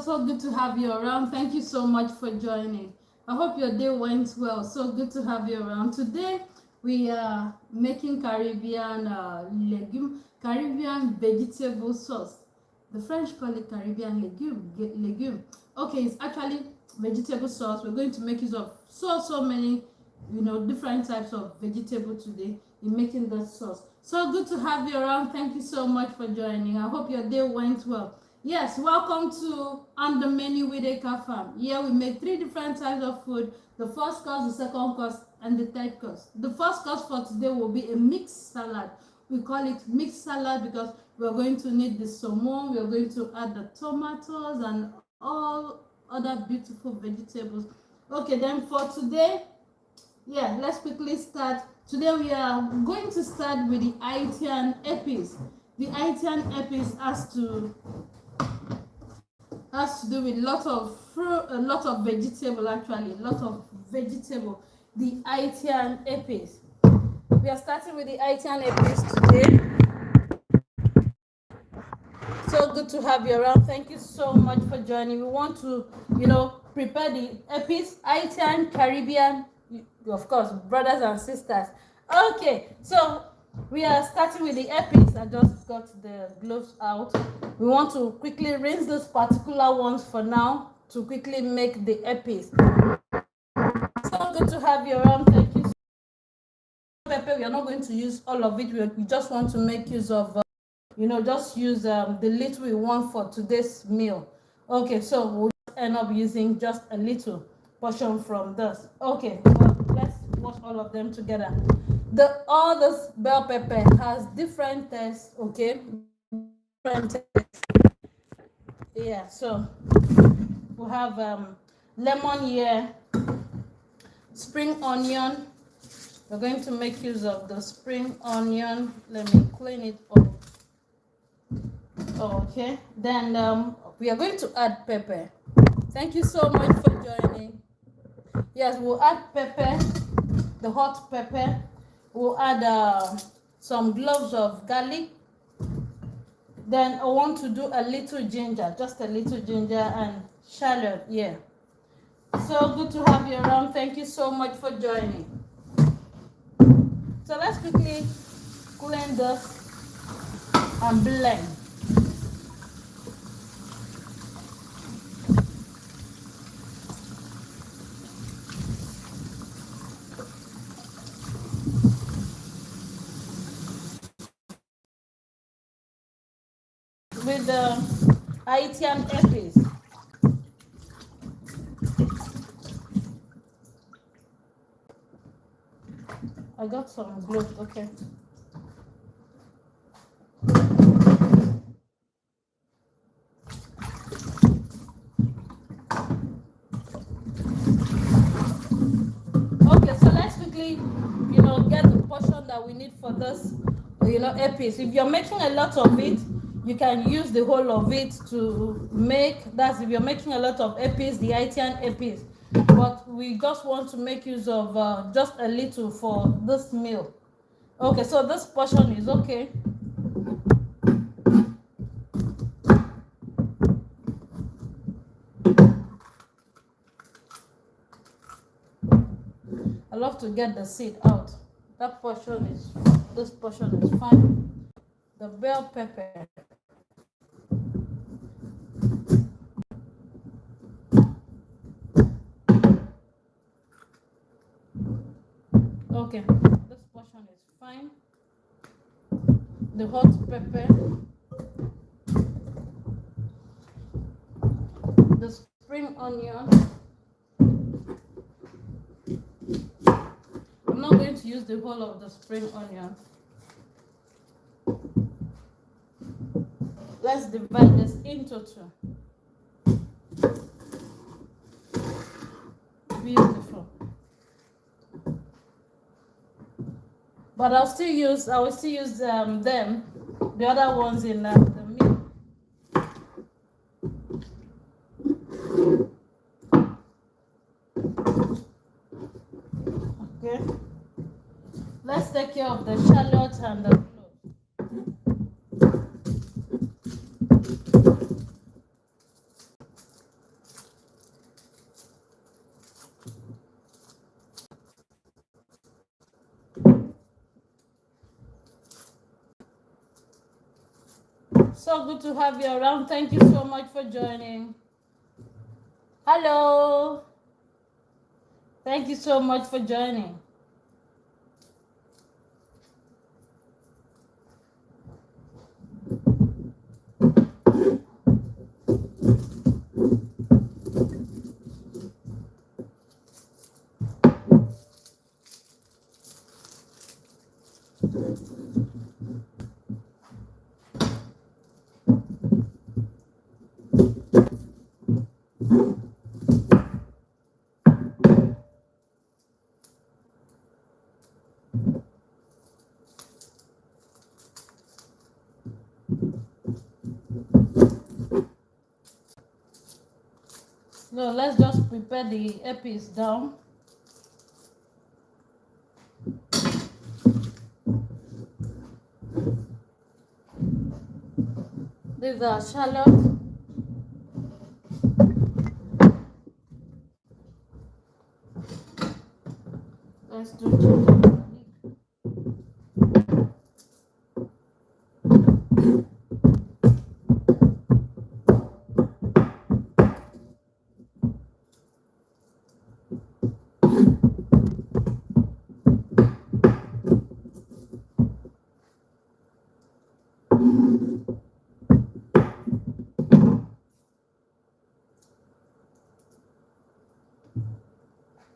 so good to have you around. Thank you so much for joining. I hope your day went well. So good to have you around. Today we are making Caribbean vegetable sauce. The French call it Caribbean legume. Okay, it's actually vegetable sauce. We're going to make use of so many, different types of vegetable today in making that sauce. So good to have you around. Thank you so much for joining. I hope your day went well. Yes, welcome to On the Menu with Ekafam. Here we make 3 different types of food. The first course, the second course, and the third course. The first course for today will be a mixed salad. We call it mixed salad because we're going to need the salmon, we're going to add the tomatoes and all other beautiful vegetables. Okay, then for today, let's quickly start. Today we are going to start with the Haitian Epis. The Haitian Epis has to do with a lot of fruit, a lot of vegetable actually, a lot of vegetable. The Haitian Epis. We are starting with the Haitian Epis today. So good to have you around. Thank you so much for joining. We want to, prepare the Epis, Haitian, Caribbean, of course, brothers and sisters. Okay, so we are starting with the Epis. I just got the gloves out. We want to quickly rinse those particular ones for now to quickly make the Epis. So good to have you around. Thank you. Pepper, we are not going to use all of it. We just want to make use of, just use the little we want for today's meal. Okay, so we'll end up using just a little portion from this. Okay, well, let's wash all of them together. All this bell pepper has different tastes. Okay, different tastes. Yeah, so we have lemon here, spring onion. We're going to make use of the spring onion. Let me clean it up. Okay, then we are going to add pepper. Thank you so much for joining. Yes, we'll add pepper, the hot pepper. We'll add some cloves of garlic. Then I want to do a little ginger, just a little ginger and shallot. Yeah. So good to have you around. Thank you so much for joining. So let's quickly clean this and blend. With the Haitian Epis. I got some gloves, okay. Okay, so let's quickly, get the portion that we need for this, Epis. If you're making a lot of it, you can use the whole of it to make. That's if you're making a lot of Epis, the Haitian Epis. But we just want to make use of just a little for this meal. Okay, so this portion is okay. I love to get the seed out. This portion is fine. The bell pepper. Okay, this portion is fine. The hot pepper, the spring onion. I'm not going to use the whole of the spring onion. Let's divide this into 2. Beautiful. But I will still use them, the other ones in the meal. Okay. Let's take care of the shallots and the cloves. So good to have you around. Thank you so much for joining. Hello. Thank you so much for joining. So let's just prepare the epis down. These are shallots. Let's do ginger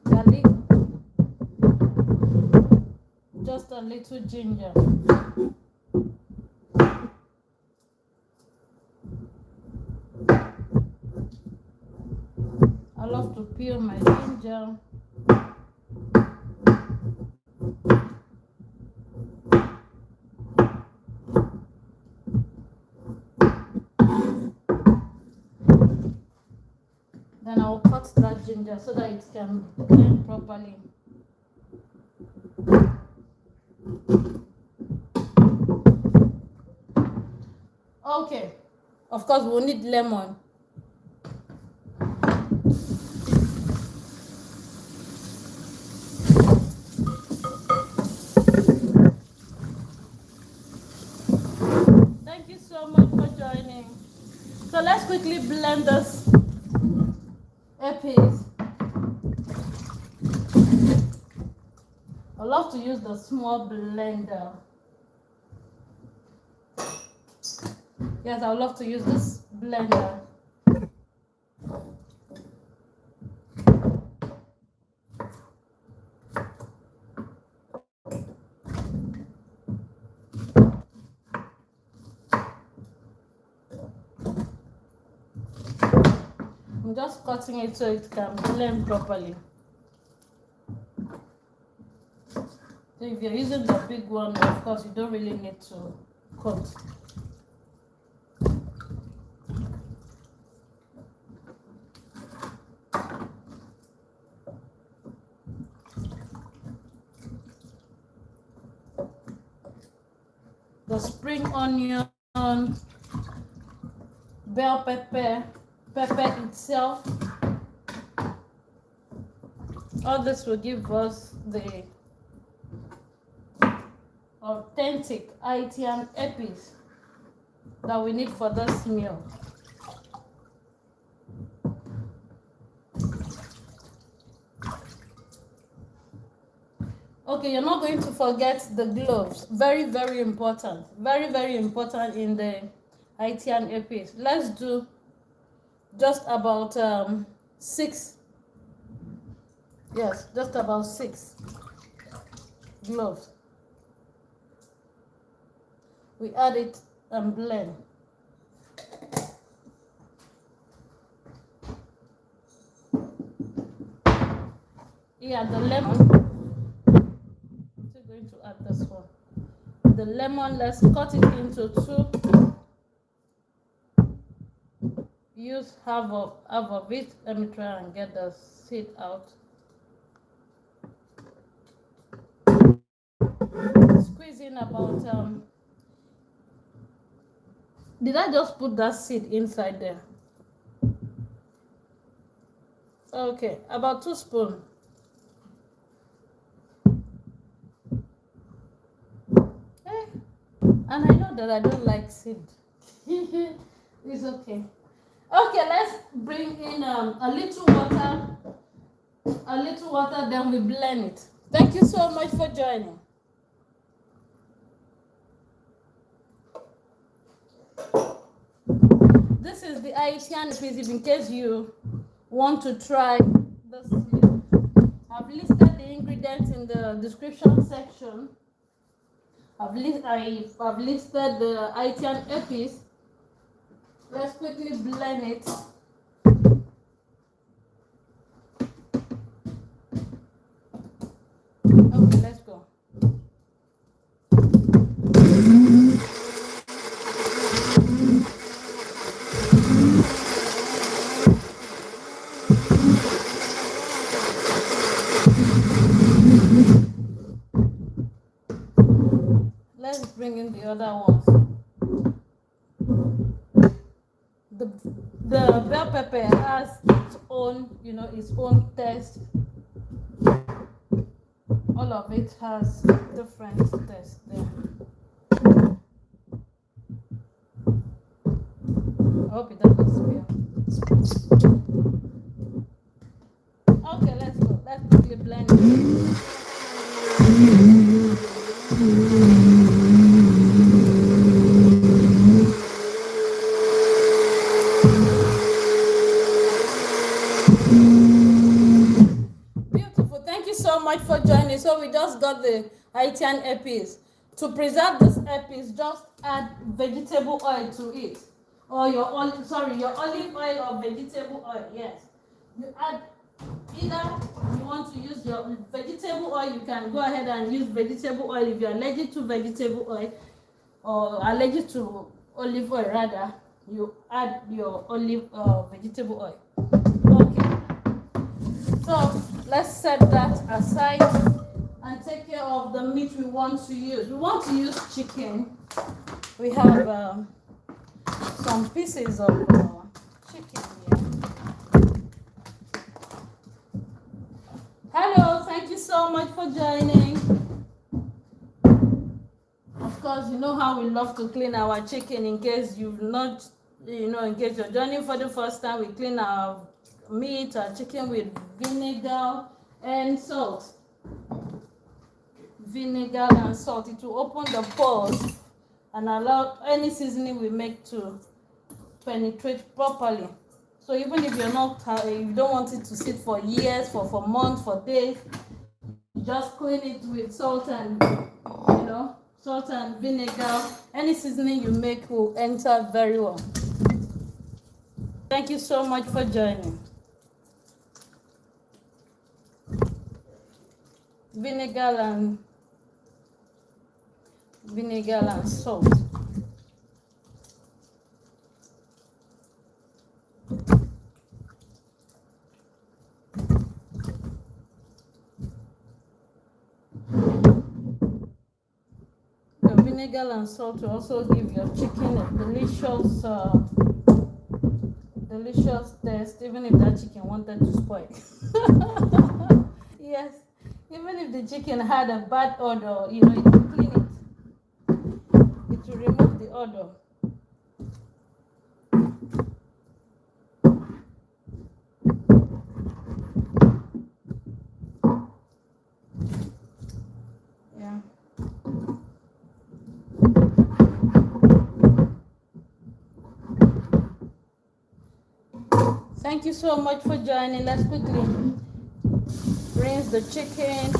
garlic. Garlic. Just a little ginger. I love to peel my ginger. Then I'll cut that ginger so that it can blend properly. Okay, of course we'll need lemon. Thank you so much for joining. So let's quickly blend this epis. I love to use the small blender. Yes, I would love to use this blender. I'm just cutting it so it can blend properly. So if you're using the big one, of course, you don't really need to cut. The spring onion, bell pepper, pepper itself. All this will give us the authentic Haitian Epis that we need for this meal. Okay, you're not going to forget the gloves. Very, very important. Very, very important in the Haitian Epis. Let's do just about 6. Yes, just about 6 gloves. We add it and blend. Yeah, the lemon. Going to add this one. The lemon, let's cut it into 2. Use half of it. Let me try and get the seed out. Squeeze in about did I just put that seed inside there? Okay, about 2 spoons. And I know that I don't like seed. It's okay. Okay, let's bring in a little water. A little water, then we blend it. Thank you so much for joining. This is the Haitian Epis, in case you want to try this. I've listed the ingredients in the description section. I've listed the Haitian Epis. Let's quickly blend it. Okay, let's go. Let's bring in the other ones. The bell pepper has its own, its own taste. All of it has different taste there. I hope it doesn't spill. Okay, let's go. Let's quickly blend it. So much for joining. So we just got the Haitian Epis. To preserve this Epis, just add vegetable oil to it, or your olive oil or vegetable oil. Yes, you add either you want to use your vegetable oil. You can go ahead and use vegetable oil if you're allergic to vegetable oil or allergic to olive oil. Rather, you add your vegetable oil. Okay. So let's set that aside and take care of the meat we want to use. We want to use chicken. We have some pieces of chicken here. Hello, thank you so much for joining. Of course, you know how we love to clean our chicken. In case you've not, in case you're joining for the first time, we clean our meat or chicken with vinegar and salt. Vinegar and salt. It will open the pores and allow any seasoning we make to penetrate properly. So even if you don't want it to sit for years, for months, for days, you just clean it with salt and vinegar. Any seasoning you make will enter very well. Thank you so much for joining. Vinegar and salt. The vinegar and salt will also give your chicken a delicious taste, even if that chicken wanted to spoil. Yes, even if the chicken had a bad odor, it will clean it. It will remove the odor. Yeah. Thank you so much for joining. Let's quickly rinse the chicken.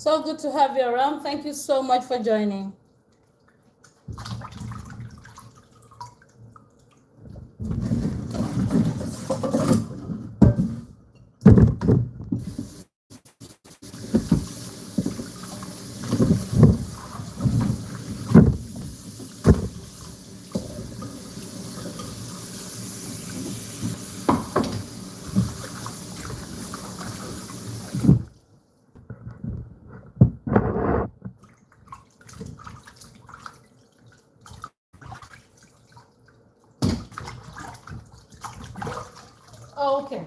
So good to have you around. Thank you so much for joining. Okay.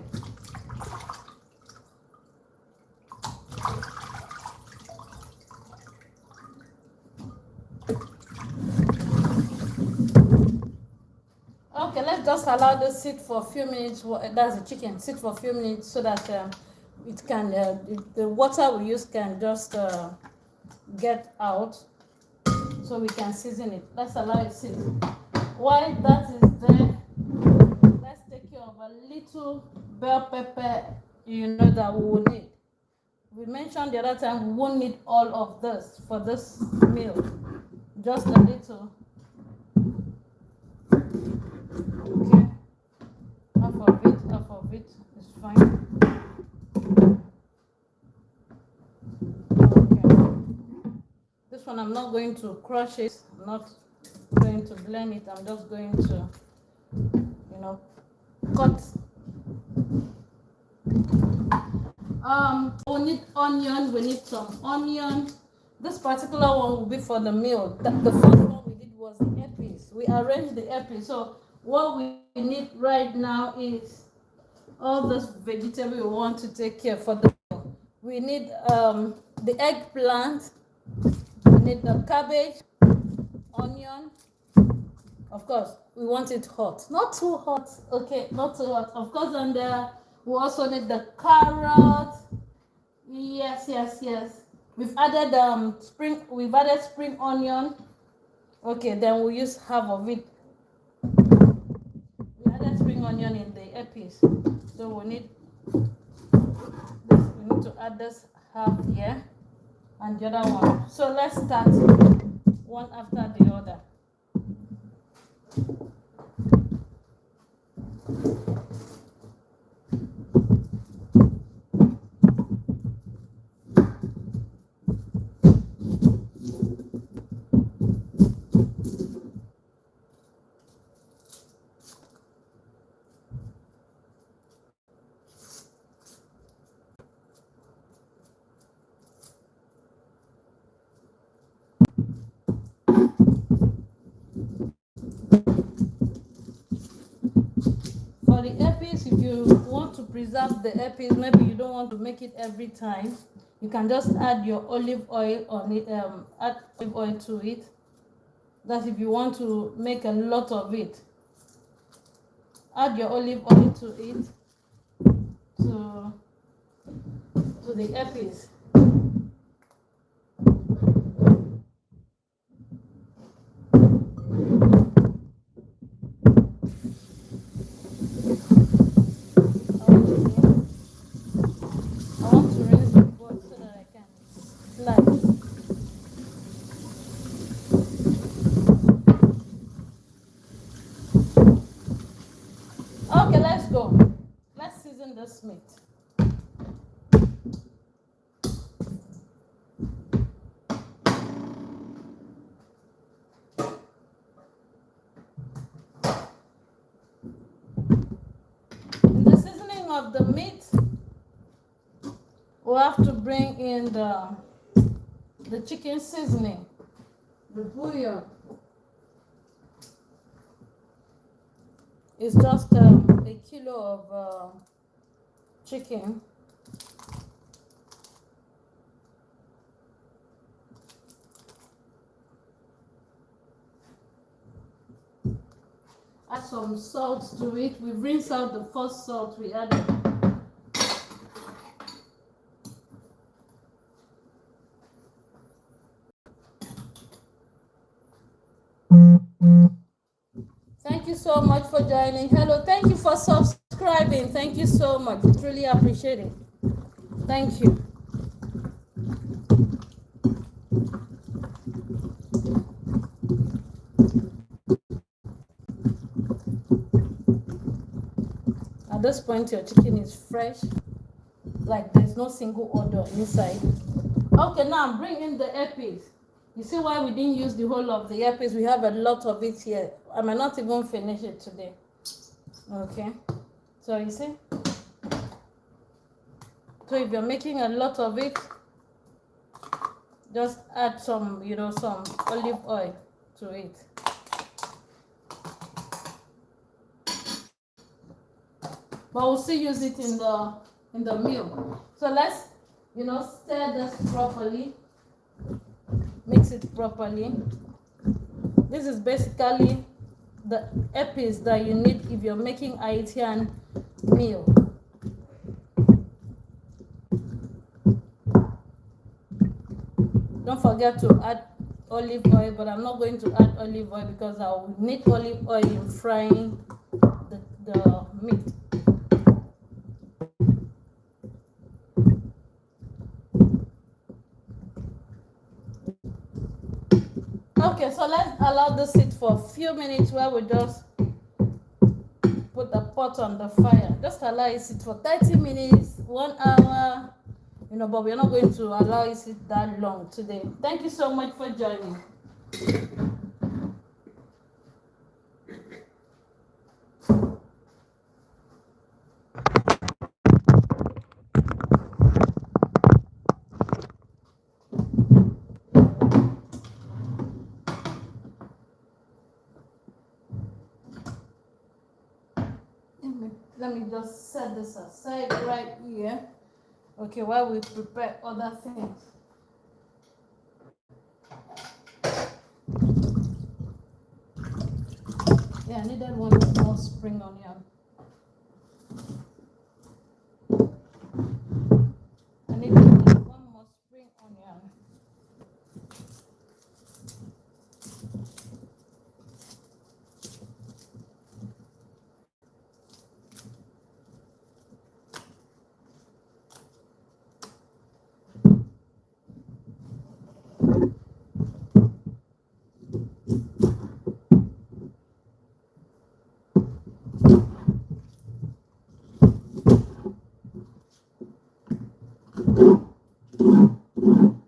Okay, let's just allow this sit for a few minutes. That's the chicken. Sit for a few minutes so that it can the water we use can just get out, so we can season it. Let's allow it sit. While that is there, let's take care of a little bell pepper. You know that we will need. We mentioned the other time we won't need all of this for this meal. Just a little. Okay, half of it is fine. Okay, this one I'm not going to crush it, I'm not going to blend it, I'm just going to, you know, cut. We need onion, we need some onion. This particular one will be for the meal. The first one we did was the epis. We arranged the epis. So what we need right now is all this vegetable we want to take care for the meal. We need the eggplant, we need the cabbage, onion. Of course, we want it hot. Not too hot, okay, not too hot. Of course, and we also need the carrot. Yes. We've added spring onion. Okay, then we use half of it. We added spring onion in the epis. So we need to add this half here and the other one. So let's start one after the other. For the epis, if you want to preserve the epis, maybe you don't want to make it every time, you can just add your olive oil on it, add olive oil to it. That's if you want to make a lot of it. Add your olive oil to it, to the epis. Okay, let's go. Let's season this meat. In the seasoning of the meat, we'll have to bring in the chicken seasoning, the bouillon. It's just a kilo of chicken. Add some salt to it. We rinse out the first salt we added. Thank you so much for joining. Hello, thank you for subscribing. Thank you so much. Truly appreciate it. Thank you. At this point, your chicken is fresh, like there's no single odor inside. Okay, now I'm bringing the epis. You see why we didn't use the whole of the epis? We have a lot of it here. I might not even finish it today. Okay, so you see, so if you're making a lot of it, just add some, some olive oil to it. But we'll still use it in the meal. So let's, stir this properly. Mix it properly. This is basically the epis that you need if you're making Haitian meal. Don't forget to add olive oil, but I'm not going to add olive oil because I will need olive oil in frying the meat. Okay, so let's allow this sit for a few minutes while we just put the pot on the fire. Just allow it sit for 30 minutes, 1 hour, but we're not going to allow it sit that long today. Thank you so much for joining. Let me just set this aside right here. Okay, while we prepare other things. Yeah, I needed one more spring onion. I needed one more spring onion.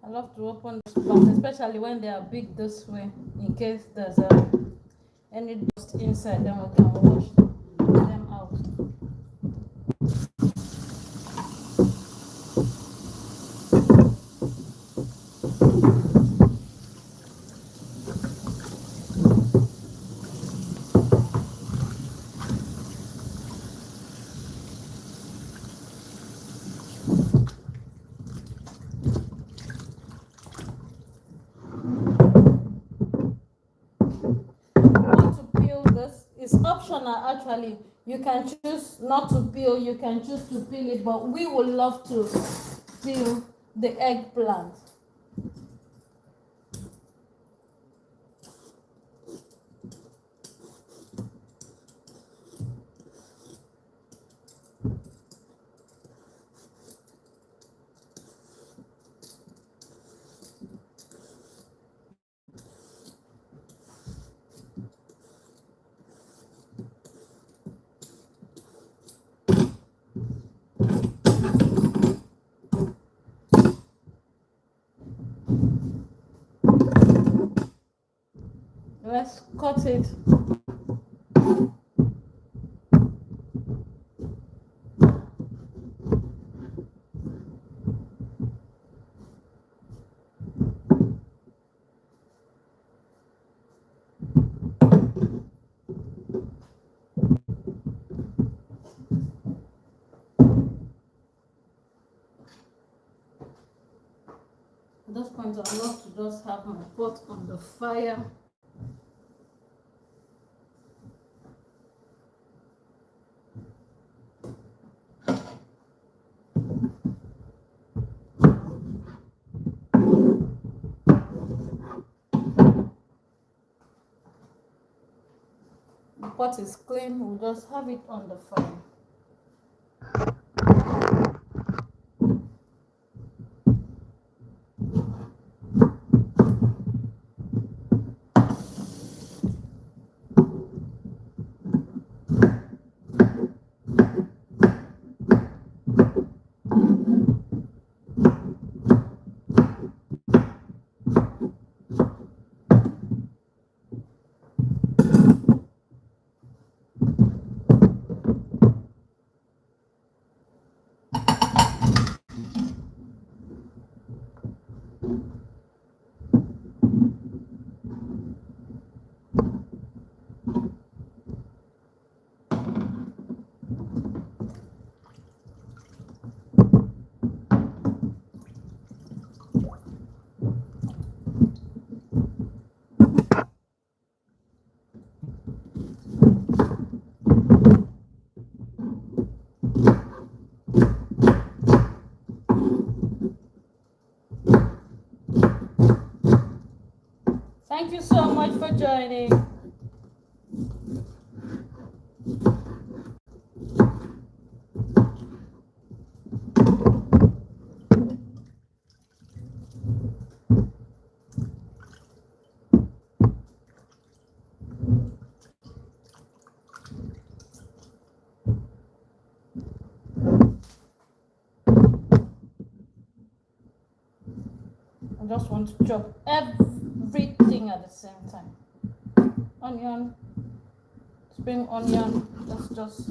I love to open the pot, especially when they are big this way, in case there's any dust inside, then we can wash them out. It's optional actually. You can choose not to peel, you can choose to peel it, but we would love to peel the eggplant. Let's cut it. At this point, I love to just have my pot on the fire. The pot is clean, we'll just have it on the fire. Thank you so much for joining. I just want to chop everything at the same time. Onion, spring onion, that's just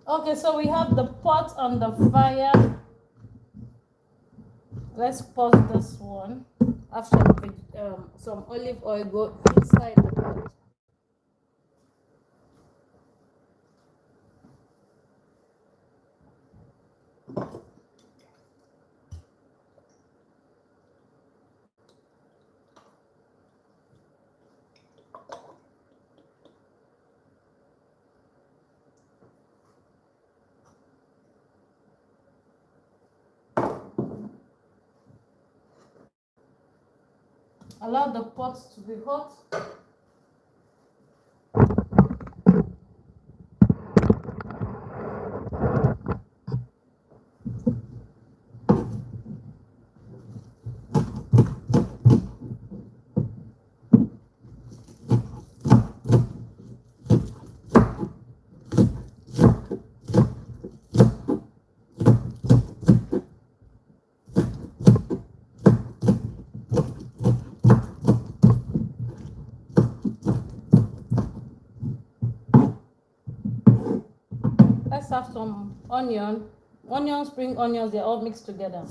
okay. So we have the pot on the fire. Let's pause this one. Have some olive oil go inside the pot. Allow the pot to be hot. Let's have some onion, spring onions, they're all mixed together.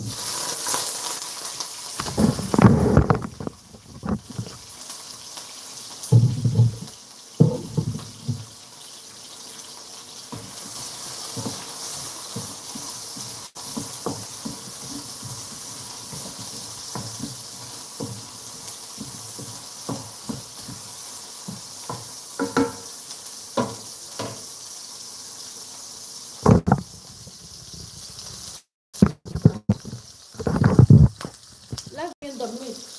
Let's get the meat.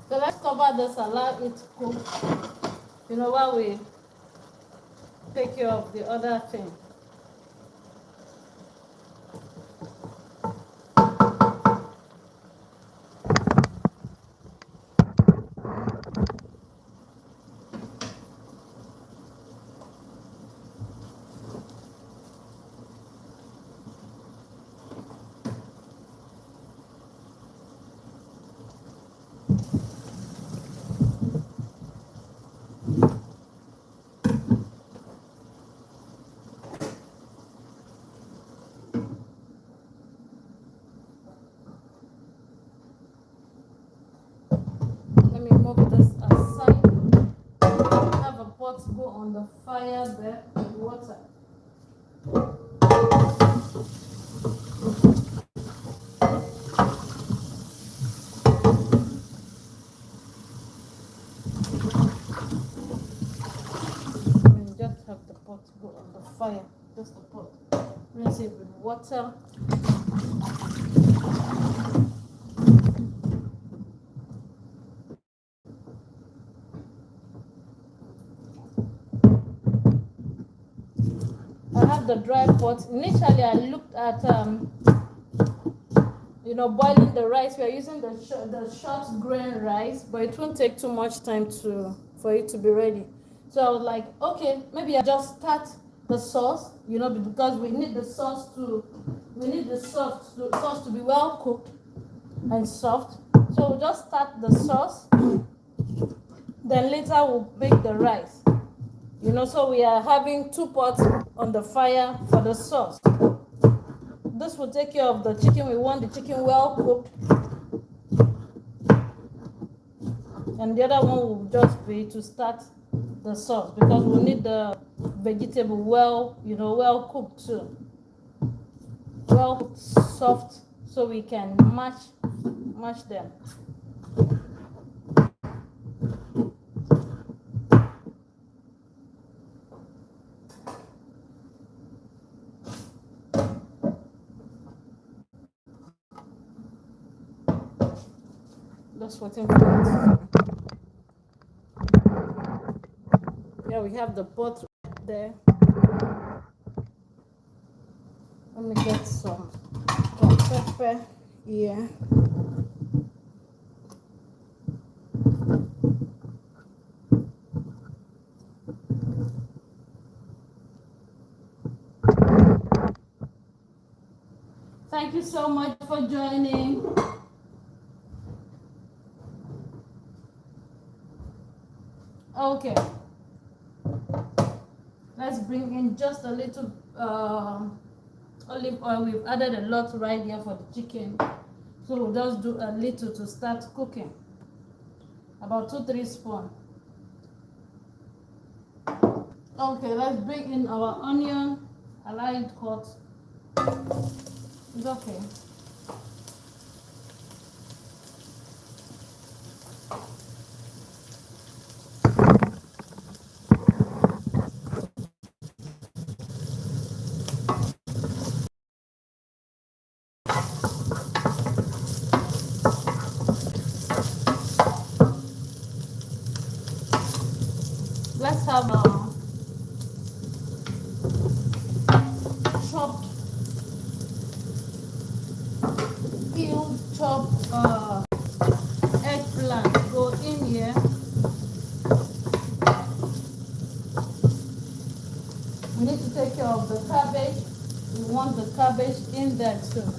So let's cover this, allow it to cook. While we take care of the other thing. on the fire there with water. And just have the pot go on the fire, just the pot. Rinse it with water. I have the dry pot. Initially, I looked at boiling the rice. We are using the short grain rice, but it won't take too much time for it to be ready. So I was like, okay, maybe I just start the sauce, because we need the sauce to be well cooked and soft. So we'll just start the sauce, then later we'll make the rice. So we are having 2 pots on the fire for the sauce. This will take care of the chicken. We want the chicken well cooked. And the other one will just be to start the sauce, because we need the vegetable well cooked too. Well cooked, soft, so we can mash them. Just waiting for it. Yeah, we have the pot right there. Let me get some pepper here. Thank you so much for joining. Okay, let's bring in just a little olive oil. We've added a lot right here for the chicken, so we'll just do a little to start cooking, about 2-3 spoons. Okay, let's bring in our onion. I like it hot. It's okay. Let's have chopped eggplant go in here. We need to take care of the cabbage. We want the cabbage in there too.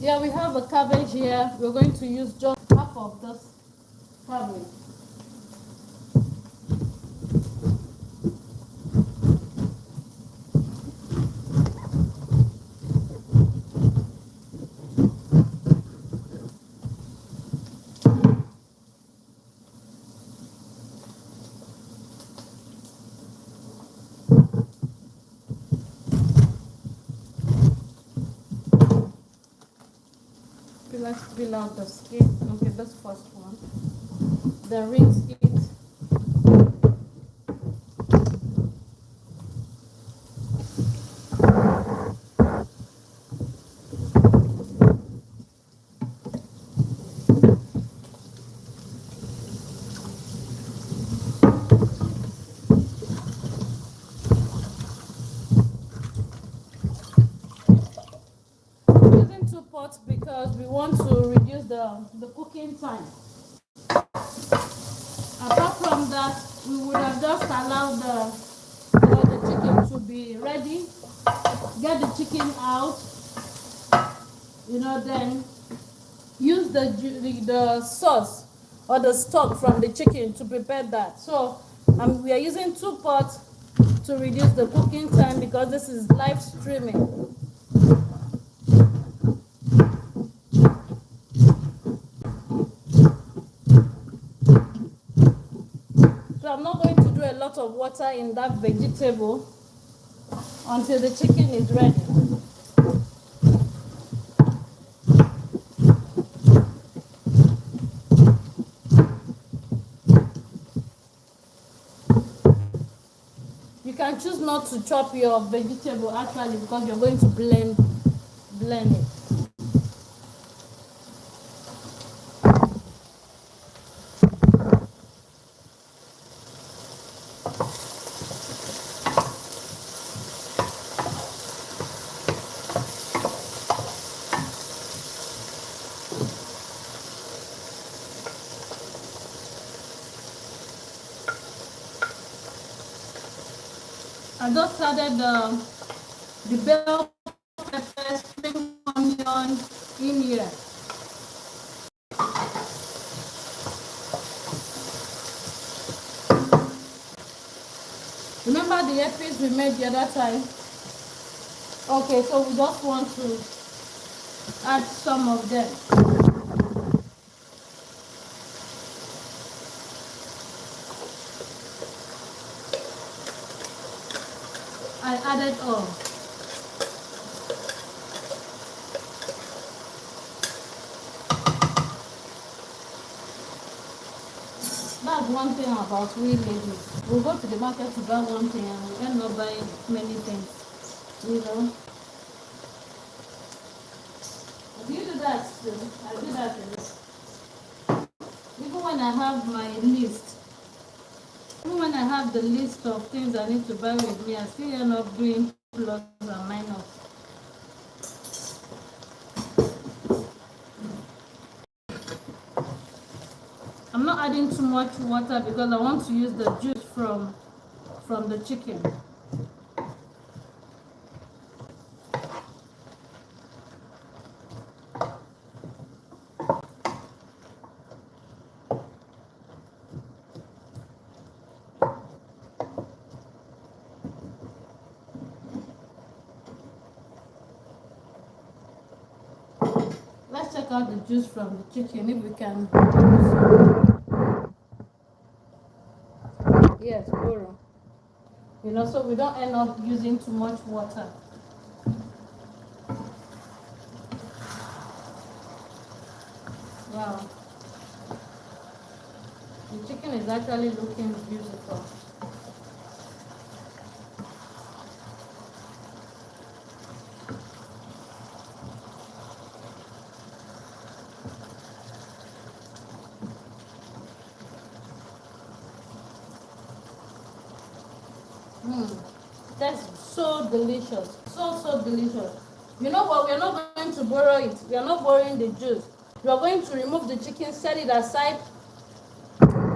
Yeah, we have a cabbage here. We're going to use just half of this cabbage. Let's peel out the skin. Okay, this first one. Then rinse it. the cooking time. Apart from that, we would have just allowed the chicken to be ready. Get the chicken out, then use the sauce or the stock from the chicken to prepare that. So we are using 2 pots to reduce the cooking time because this is live streaming. So I'm not going to do a lot of water in that vegetable until the chicken is ready. You can choose not to chop your vegetable actually because you're going to blend it. I just added the bell pepper, spring onion in here. Remember the epis we made the other time? Okay, so we just want to add some of them. I added all. That's one thing about we ladies. We'll go to the market to buy one thing and we end up buying many things. Do you do that too? I do that too. Even when I have my list, even when I have the list of things I need to buy with me, I still end up doing plus and minus. I'm not adding too much water because I want to use the juice from the chicken. Let's check out the juice from the chicken if we can. Yes, bouillon. So we don't end up using too much water. Wow. The chicken is actually looking beautiful. That's so delicious. So delicious. You know what? We're not going to boil it. We are not boiling the juice. We are going to remove the chicken, set it aside.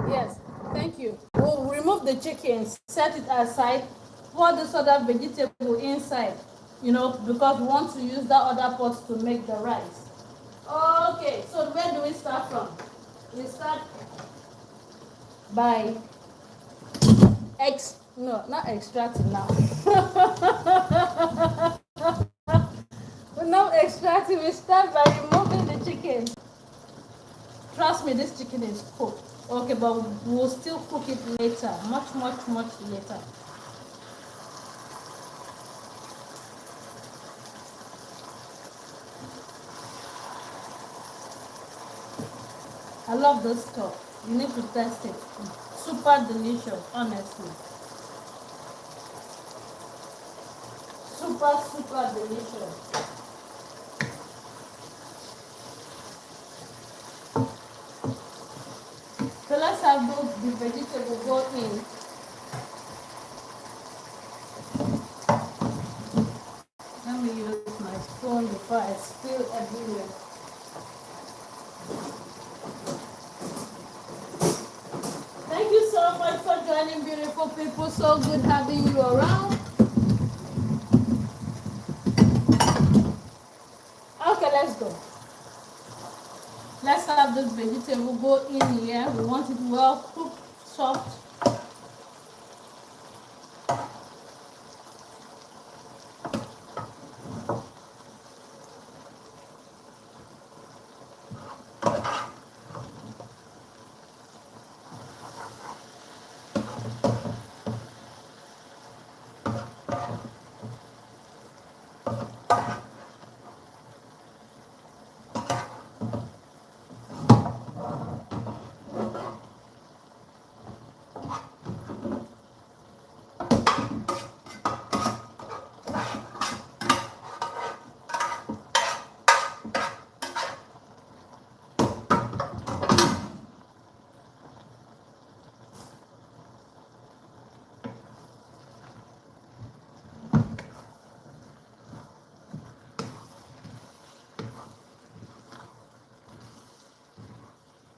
Yes, thank you. We'll remove the chicken, set it aside, pour this other vegetable inside, because we want to use that other pot to make the rice. Okay, so where do we start from? We start by not extracting now. We're not extracting, we start by removing the chicken. Trust me, this chicken is cooked. Okay, but we'll still cook it later, much later. I love this stuff. You need to test it. Super delicious, honestly. Super delicious. So let's have the vegetable go in. Let me use my spoon before I spill everywhere. joining, beautiful people. So good having you around. Okay, let's go. Let's have this vegetable go in here. We want it well cooked, soft.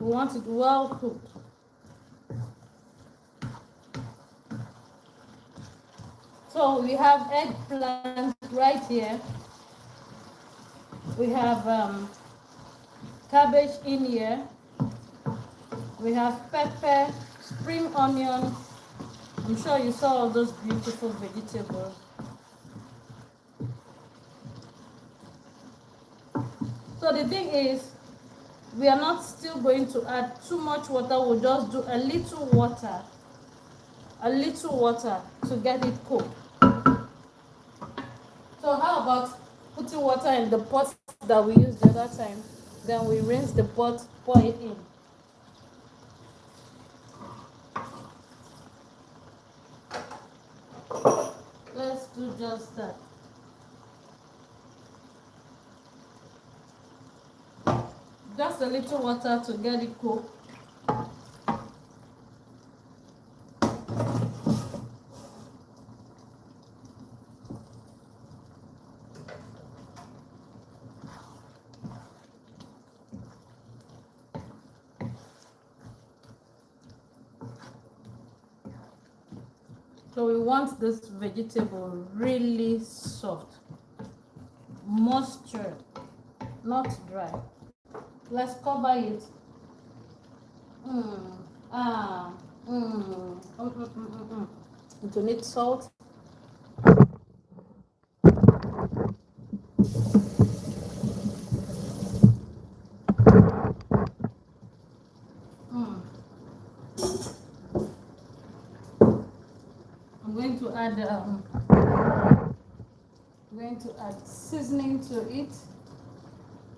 We want it well cooked. So we have eggplant right here. We have cabbage in here. We have pepper, spring onion. I'm sure you saw all those beautiful vegetables. So the thing is, we are not still going to add too much water. We'll just do a little water to get it cooked. So how about putting water in the pot that we used the other time? Then we rinse the pot, pour it in. Let's do just that. Just a little water to get it cooked. So we want this vegetable really soft, moisture, not dry. Let's cover it. It will need salt. I'm going to add seasoning to it.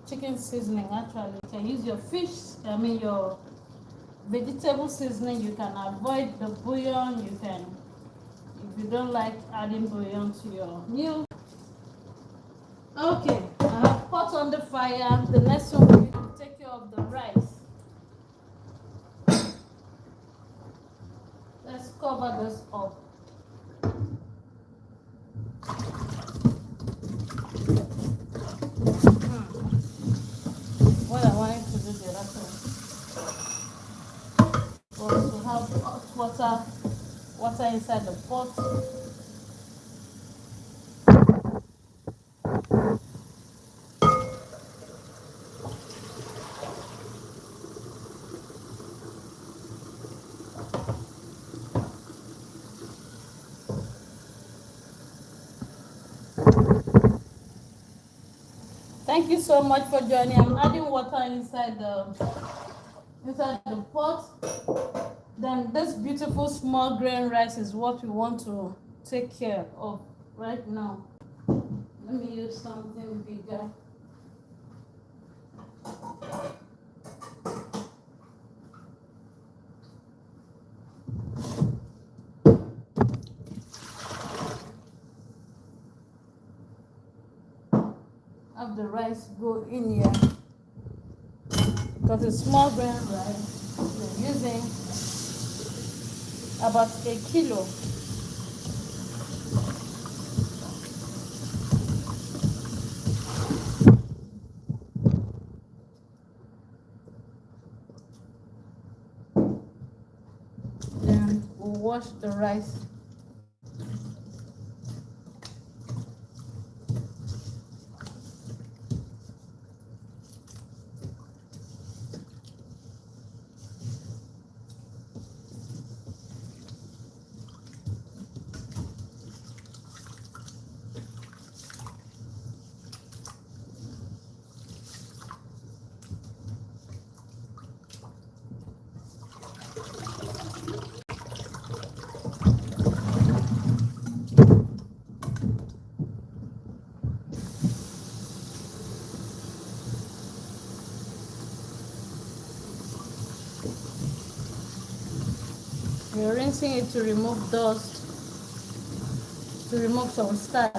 Chicken seasoning, actually. You can use your your vegetable seasoning. You can avoid the bouillon. You can, if you don't like adding bouillon to your meal. Okay, I have pot on the fire. The next one we need to take care of the rice. Let's cover this up. What I wanted to do the other time was to have hot water inside the pot. Thank you so much for joining. I'm adding water inside the pot. Then this beautiful small grain rice is what we want to take care of right now. Let me use something bigger. Have the rice go in here because it's small grain rice. We're using about 1 kilo. Then we'll wash the rice. We're rinsing it to remove dust, to remove some starch.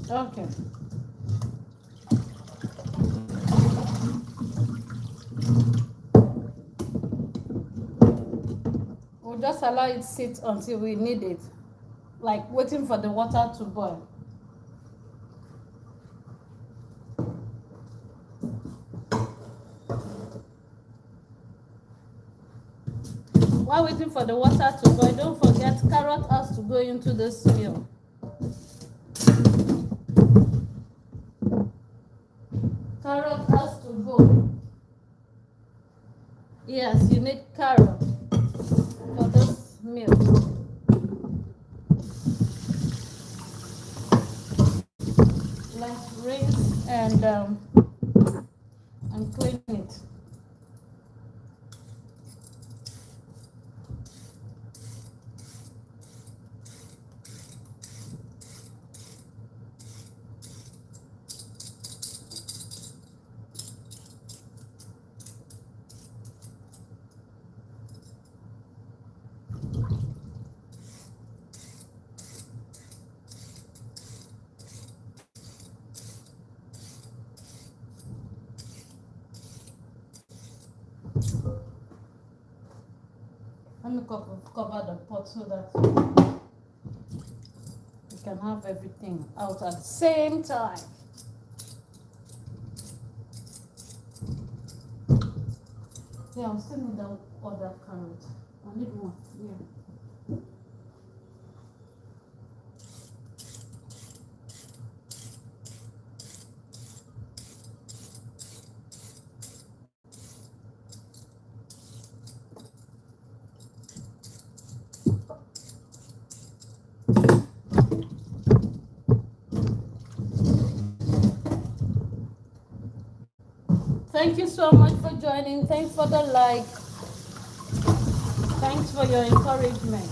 Okay. We'll just allow it sit until we need it, like waiting for the water to boil. While waiting for the water to boil, don't forget carrot has to go into this meal. Carrot has to go. Yes, you need carrot for this meal. Let's rinse and clean it. Let me cover the pot so that we can have everything out at the same time. Yeah, I'll still need that other carrot. I need one. Yeah. Thank you so much for joining. Thanks for the like. Thanks for your encouragement.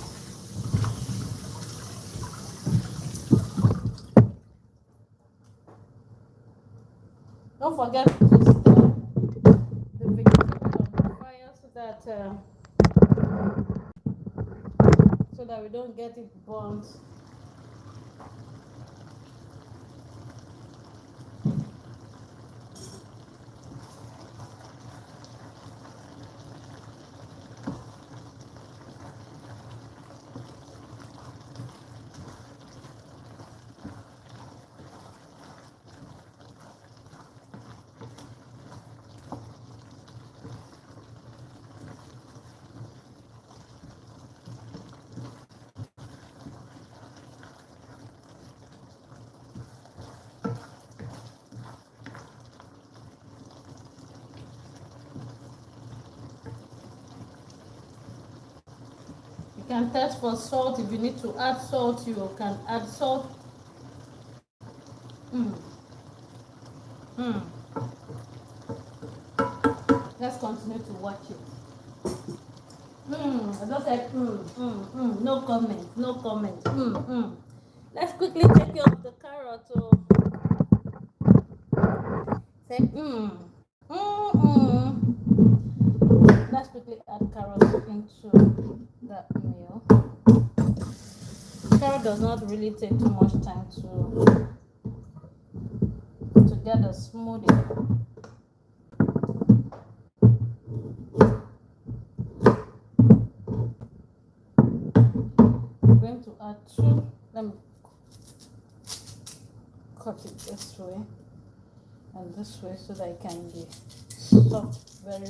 Don't forget to stir the vegetable on the fire so that we don't get it burnt. You can test for salt. If you need to add salt, you can add salt. Let's continue to watch it. I just said no comment, no comment. Let's quickly take care of the carrot. Say Let's quickly add carrots into that meal. Carrot does not really take too much time to get a smoothie. this way and this way so that it can be soft very.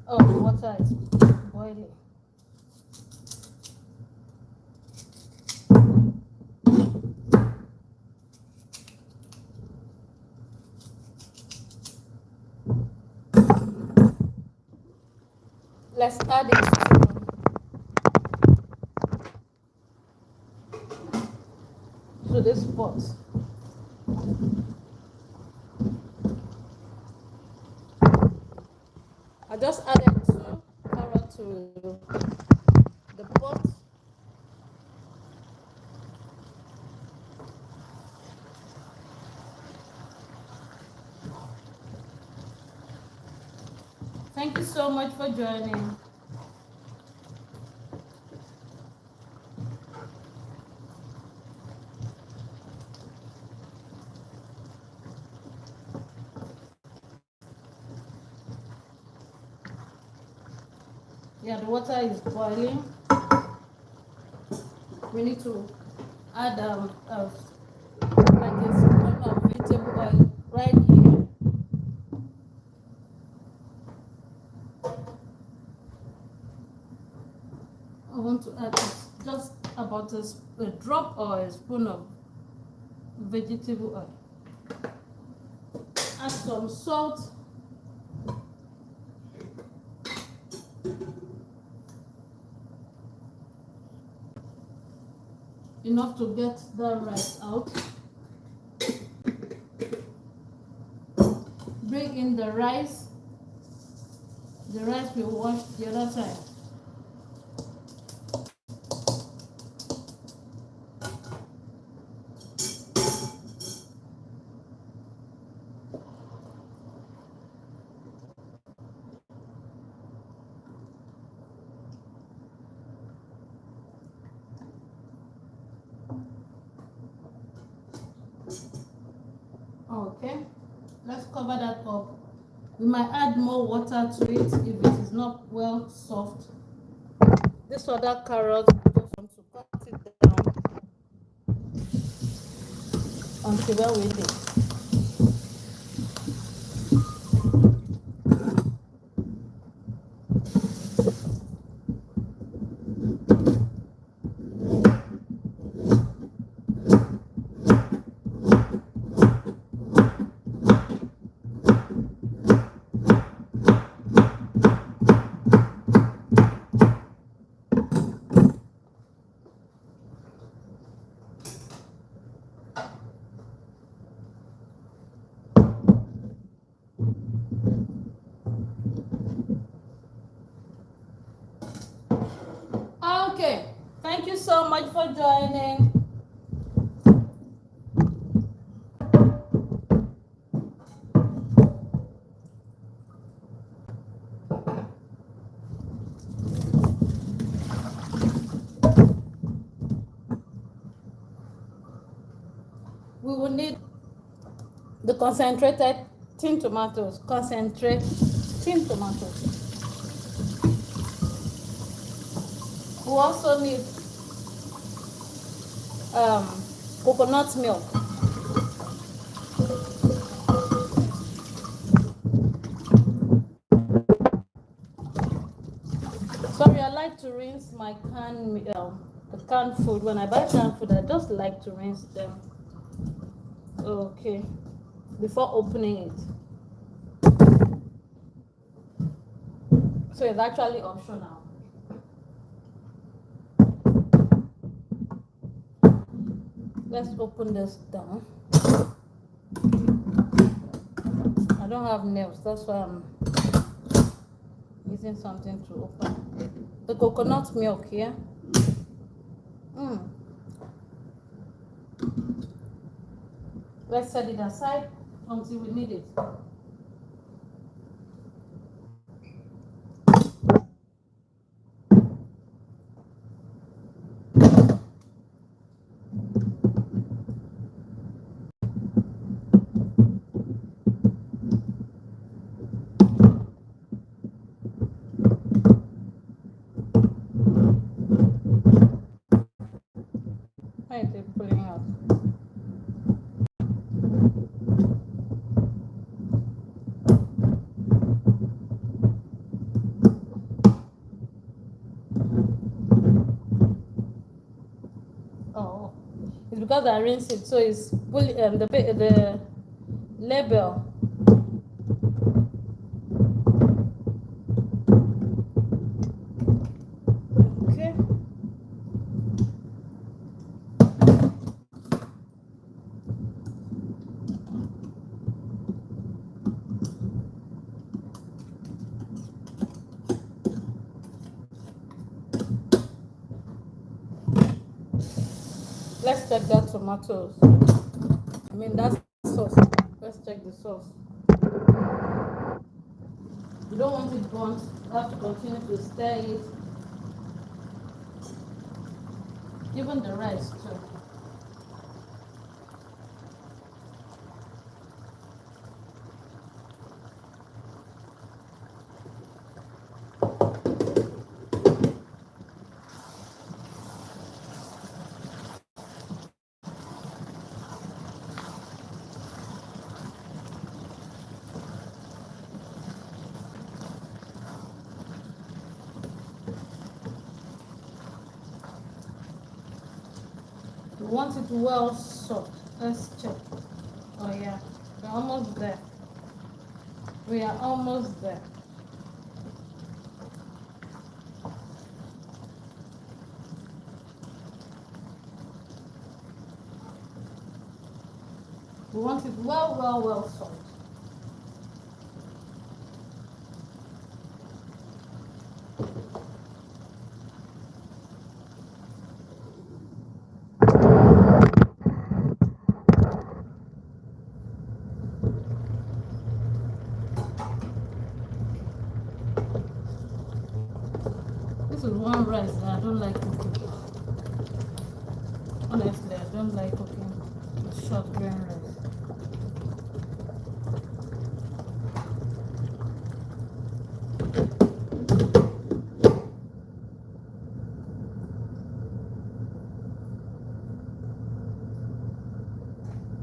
Oh, the water is boiling. Let's add it to this pot. I just added 2 carrots to the pot. Thank you so much for joining. Yeah, the water is boiling. We need to add like a spoon of vegetable oil right here. I want to add just about a drop or a spoon of vegetable oil. Add some salt. Enough to get the rice out. Bring in the rice. The rice we washed the other time. Okay, let's cover that up. We might add more water to it if it is not well soft. This other carrot, we just want to cut it down until well with it. Okay, thank you so much for joining. We will need the concentrated tin tomatoes. Concentrate tin tomatoes. We also need coconut milk. Sorry, I like to rinse my the canned food. When I buy canned food, I just like to rinse them. Okay, before opening it. So it's actually optional. Let's open this down. I don't have nails, that's why I'm using something to open. The coconut milk here. Let's set it aside until we need it. because I rinsed it, so it's the label. Okay. Let's check that tomatoes. I mean that's sauce. Let's check the sauce. You don't want it burnt. You have to continue to stir it. Even the rice too. You want it well soft. Let's check. Oh yeah, we're almost there. We are almost there. We want it well soft. This is one rice that I don't like cooking. Honestly, I don't like cooking with short grain rice.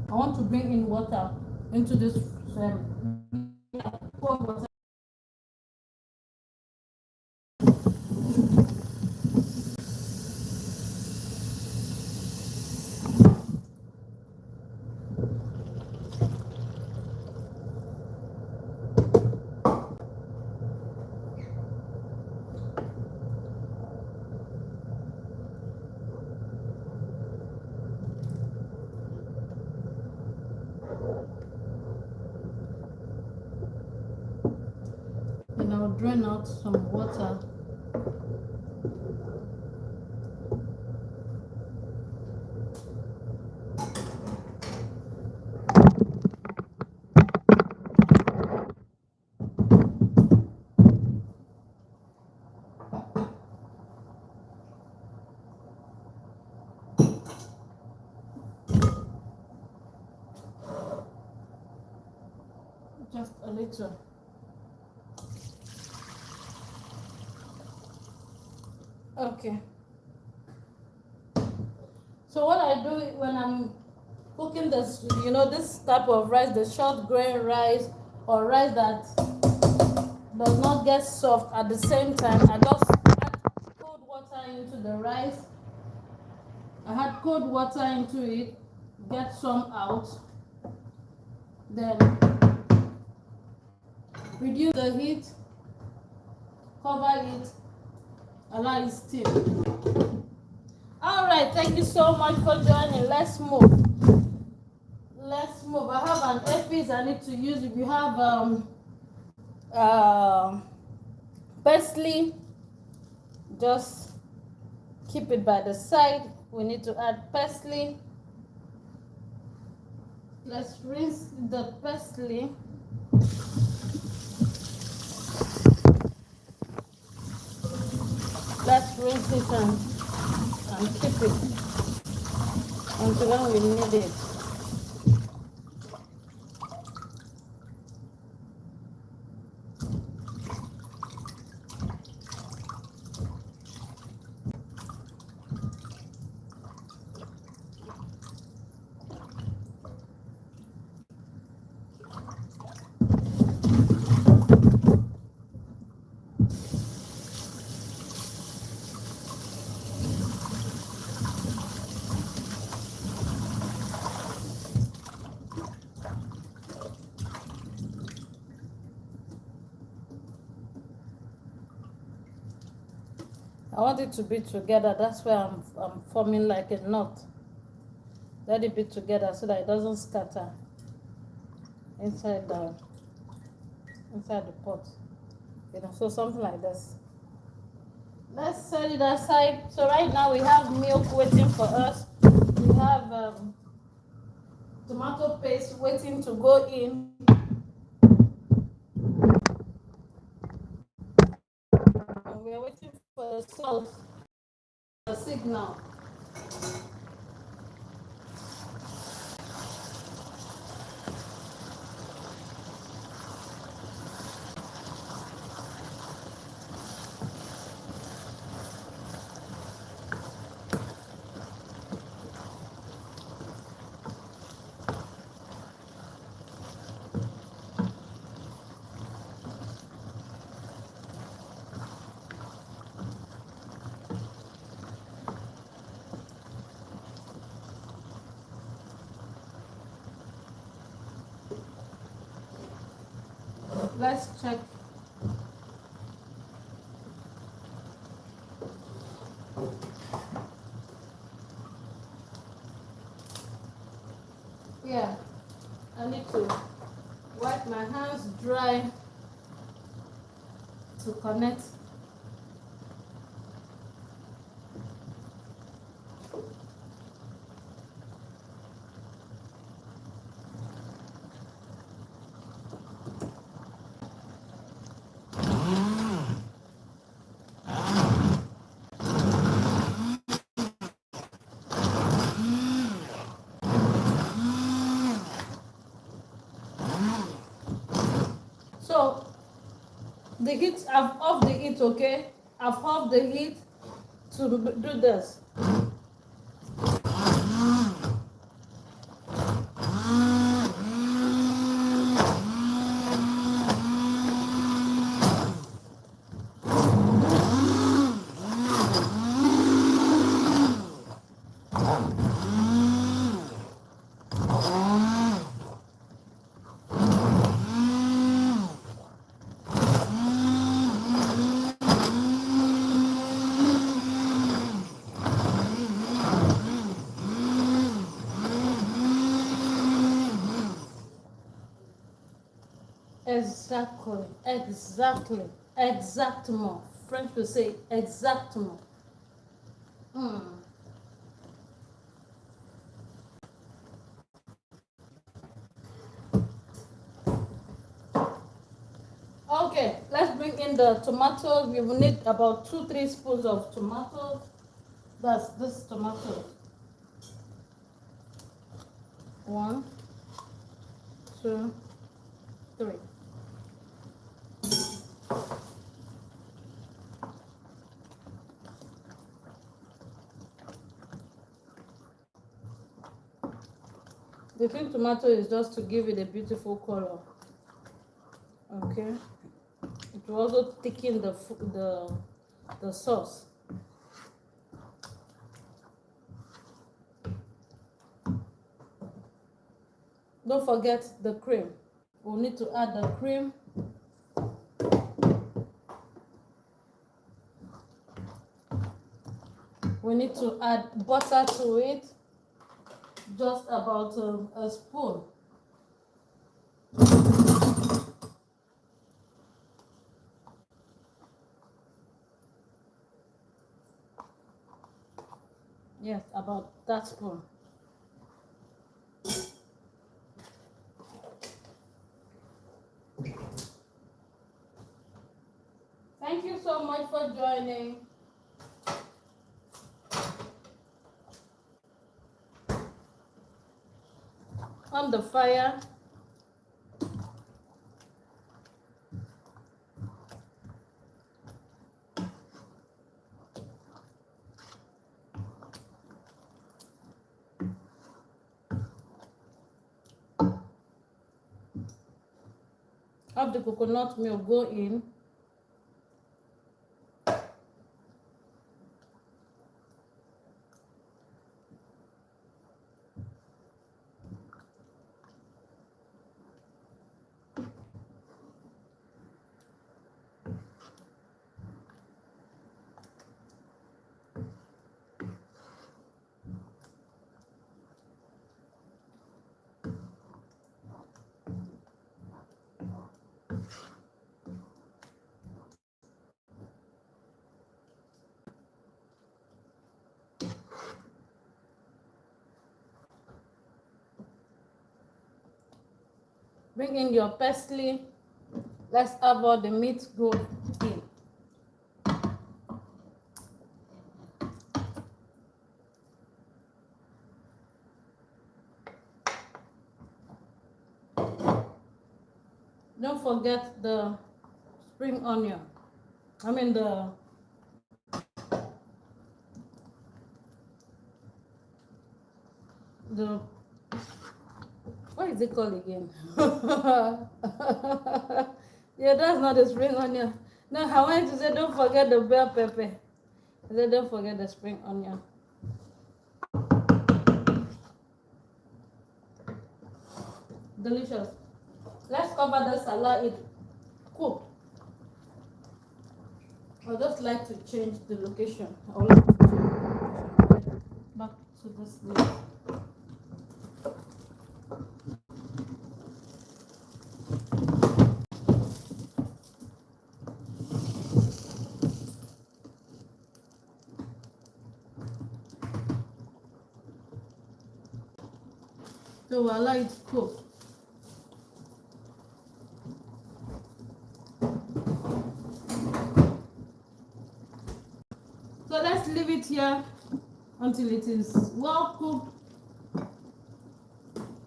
I want to bring in water into this cold water. And I'll drain out some water. Just a little. Okay. So what I do when I'm cooking this, this type of rice, the short grain rice or rice that does not get soft at the same time, I just add cold water into the rice. I add cold water into it, get some out, then reduce the heat, cover it, allow it steam. All right, thank you so much for joining. Let's move. I have an epis I need to use. If you have parsley, just keep it by the side. We need to add parsley. Let's rinse the parsley. Let's rinse it and keep it until when we need it. I want it to be together. That's why I'm forming like a knot. Let it be together so that it doesn't scatter inside the pot. You know, so something like this. Let's set it aside. So right now we have milk waiting for us. We have tomato paste waiting to go in. And we are waiting for the sauce, the signal. Let's check. Yeah, I need to wipe my hands dry to connect. So the heat, I've off the heat, okay? I've off the heat to do this. Exactly, exactement. French will say exactement. Okay, let's bring in the tomatoes. We will need about 2-3 spoons of tomatoes. That's this tomato. 1, 2, 3. The green tomato is just to give it a beautiful color. Okay, it will also thicken the sauce. Don't forget the cream. We'll need to add the cream. We need to add butter to it, just about a spoon. Yes, about that spoon. Thank you so much for joining. On the fire. Have the coconut milk go in. Bring in your parsley. Let's have all the meat go in. Don't forget the spring onion. I mean the what is it called again? Yeah, that's not the spring onion. No, I wanted to say don't forget the bell pepper. I said don't forget the spring onion. Delicious. Let's cover the salad. Cook. I just like to change the location. I would like to change the location back to this leaf. So we'll allow it to cook. So let's leave it here until it is well cooked.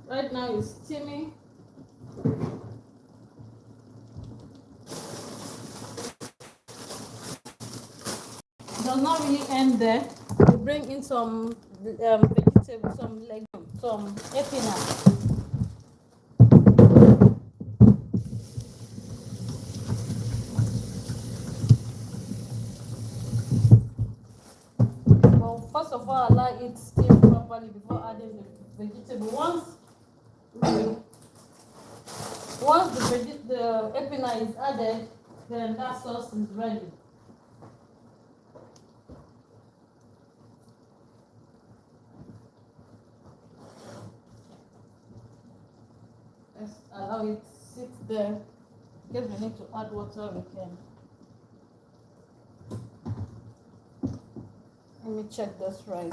Right now it's steaming. It does not really end there. We bring in some vegetables, some legumes, some epinard. First of all, allow it steam properly before adding the vegetable. Once the epinard is added, then that sauce is ready. Let's allow it sit there. In case we need to add water, we can. Let me check this rice.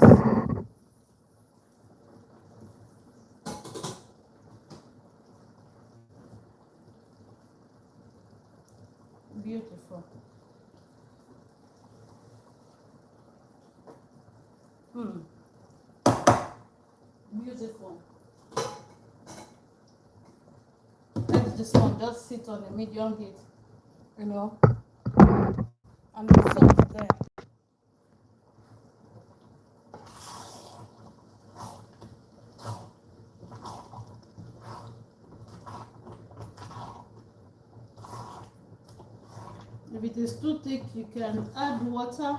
Beautiful. Beautiful. Let this one just sit on a medium heat, you know, and the sauce there. If it is too thick, you can add water.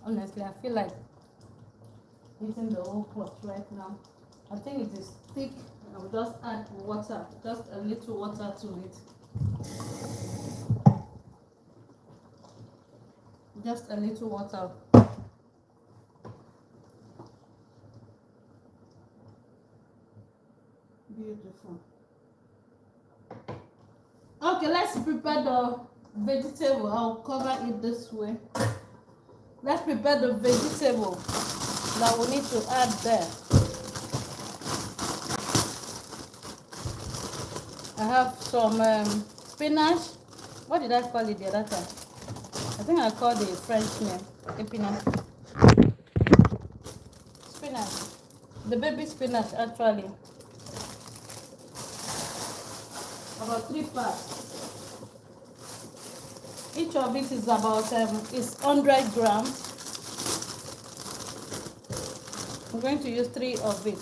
Honestly, I feel like eating the whole pot right now. I think it is thick. I'll just add water, just a little water to it. Just a little water. Beautiful. Okay, let's prepare the vegetable. I'll cover it this way. Let's prepare the vegetable that we need to add there. I have some spinach. What did I call it the other time? I think I called the French name, epinard. Spinach. The baby spinach, actually. About 3 parts. Each of it is about is 100 grams. I'm going to use 3 of it.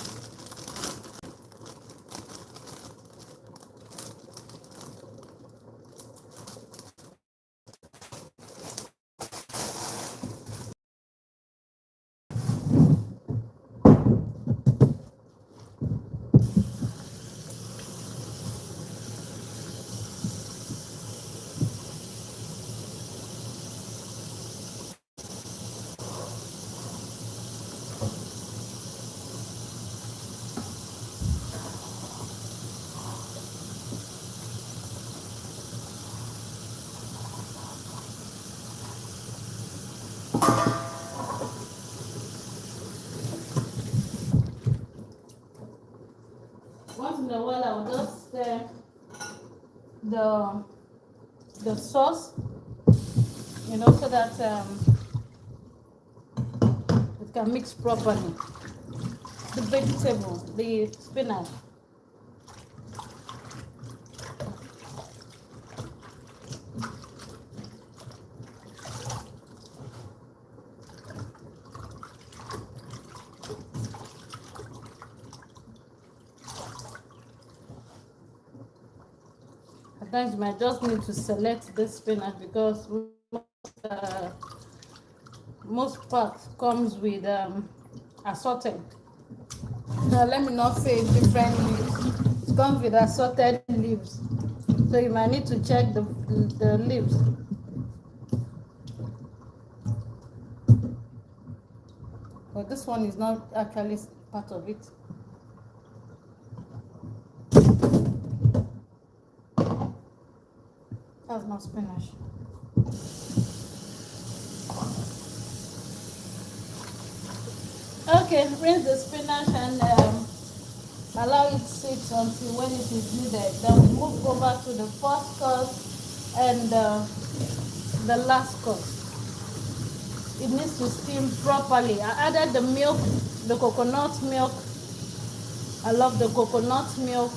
Once in a while, I will just stir the sauce, you know, so that it can mix properly. The vegetable, the spinach. Sometimes you might just need to select this spinach because most parts comes with assorted. Now let me not say different leaves. It comes with assorted leaves, so you might need to check the leaves. But this one is not actually part of it. That's not spinach. Okay, rinse the spinach and allow it sit until when it is needed. Then we move over to the first course and the last course. It needs to steam properly. I added the milk, the coconut milk. I love the coconut milk.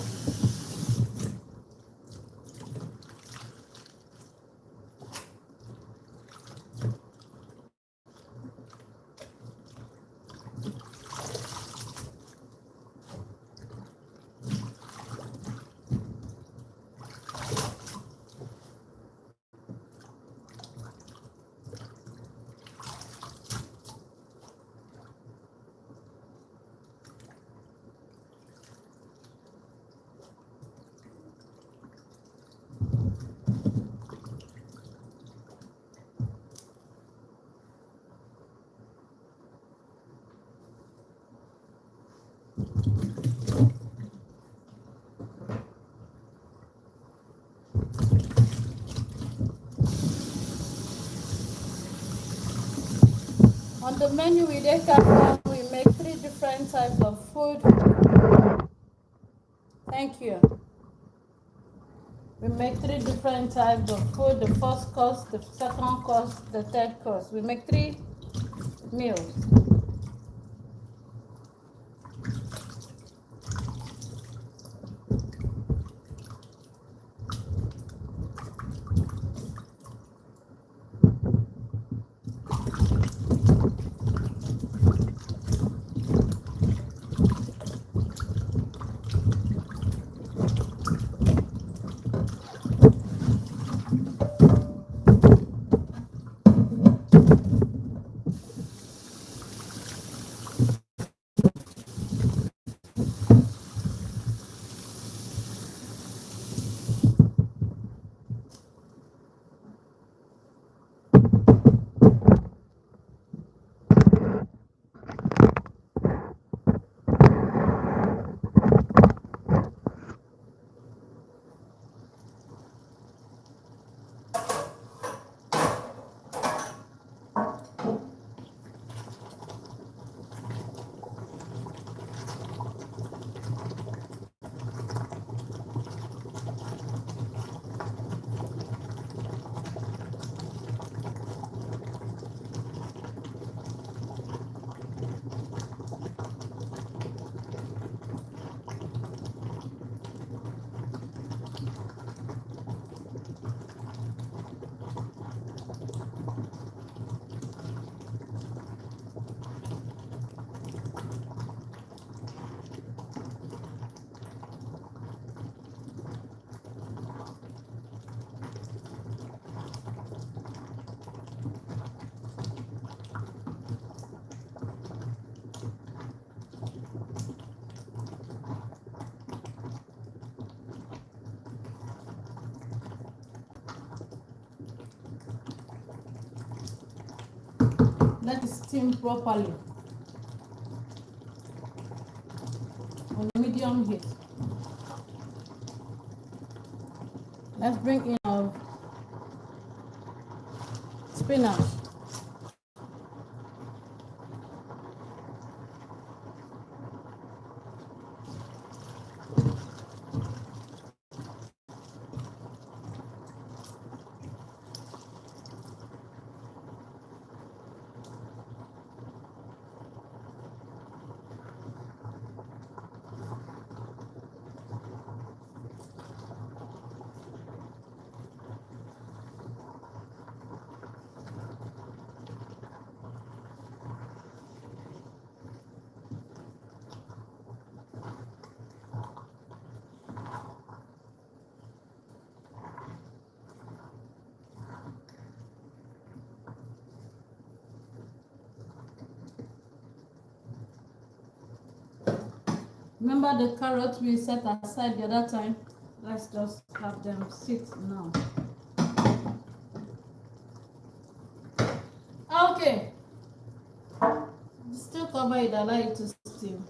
On the menu with Ekafam, we make 3 different types of food. Thank you. We make 3 different types of food. The first course, the second course, the third course. We make 3 meals. Let it steam properly on medium heat. Let's bring in our spinach. Remember the carrots we set aside the other time? Let's just have them sit now. Okay. Still cover it, allow it to steam.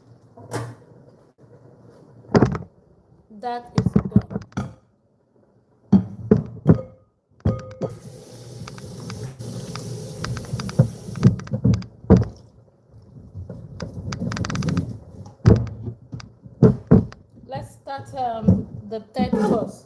That is done. Let's start the third course.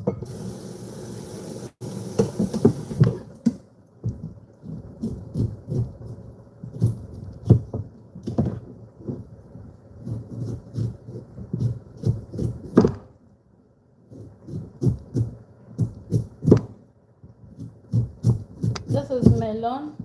This is melon.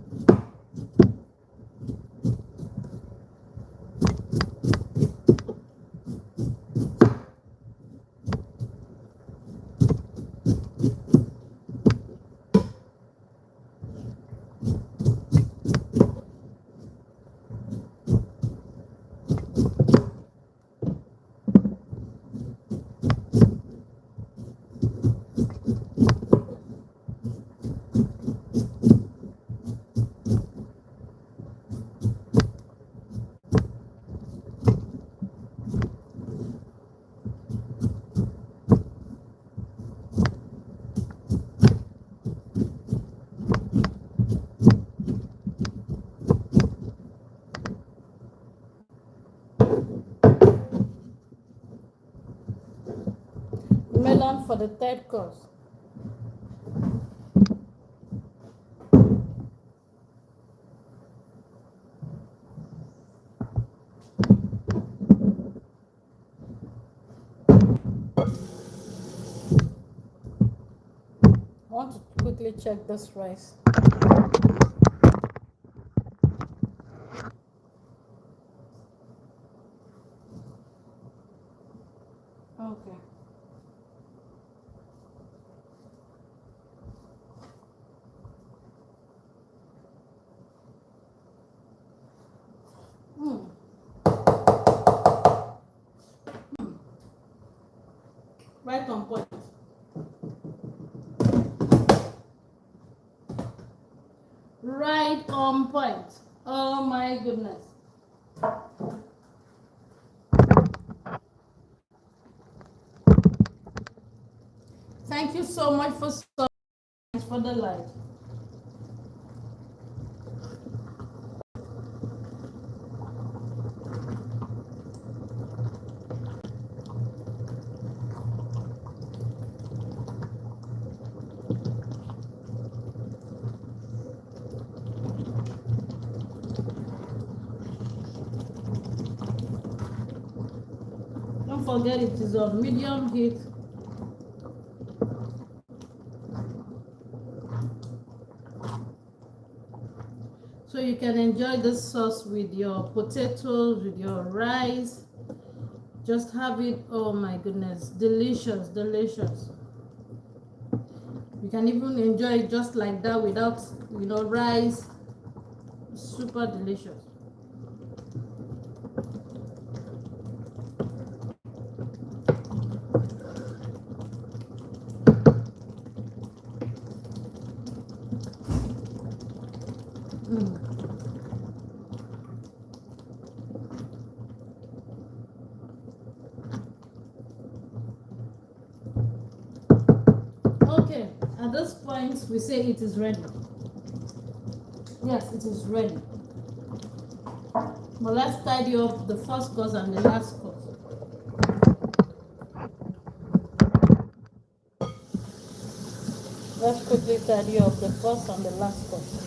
Melon for the third course. I want to quickly check this rice. Okay. Right on point. Right on point. Oh my goodness. Thank you so much for the light. Don't forget it is on medium heat. So you can enjoy this sauce with your potatoes, with your rice. Just have it. Oh my goodness, delicious, delicious. You can even enjoy it just like that without, rice. Super delicious. Okay, at this point we say it is ready. Yes, it is ready. But let's tidy up the first course and the last course. Let's quickly tidy up the first and the last course.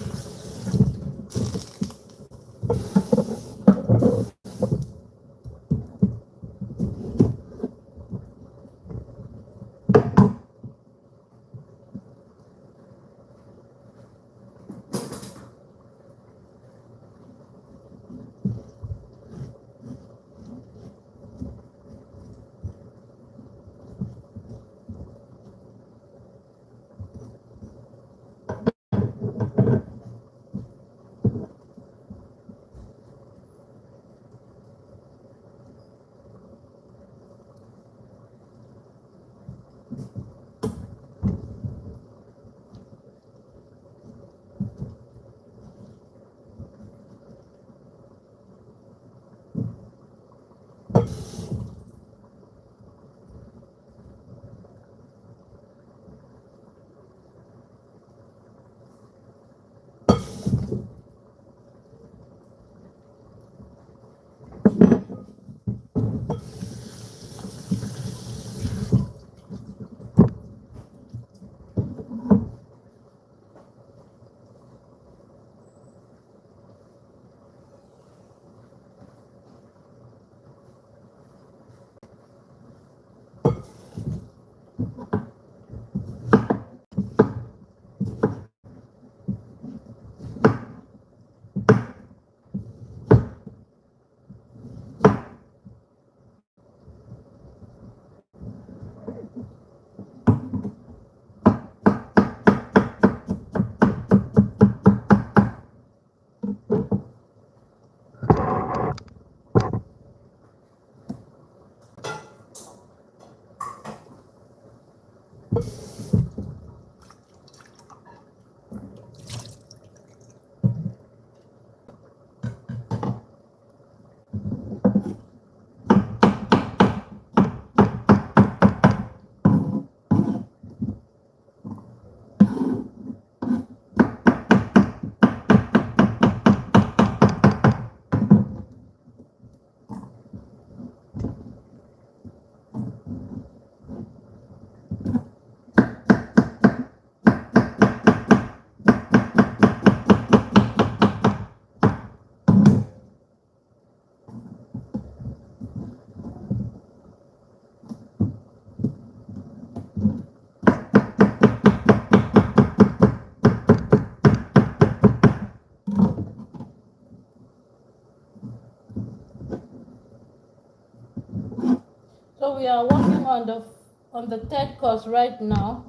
So we are working on the third course right now.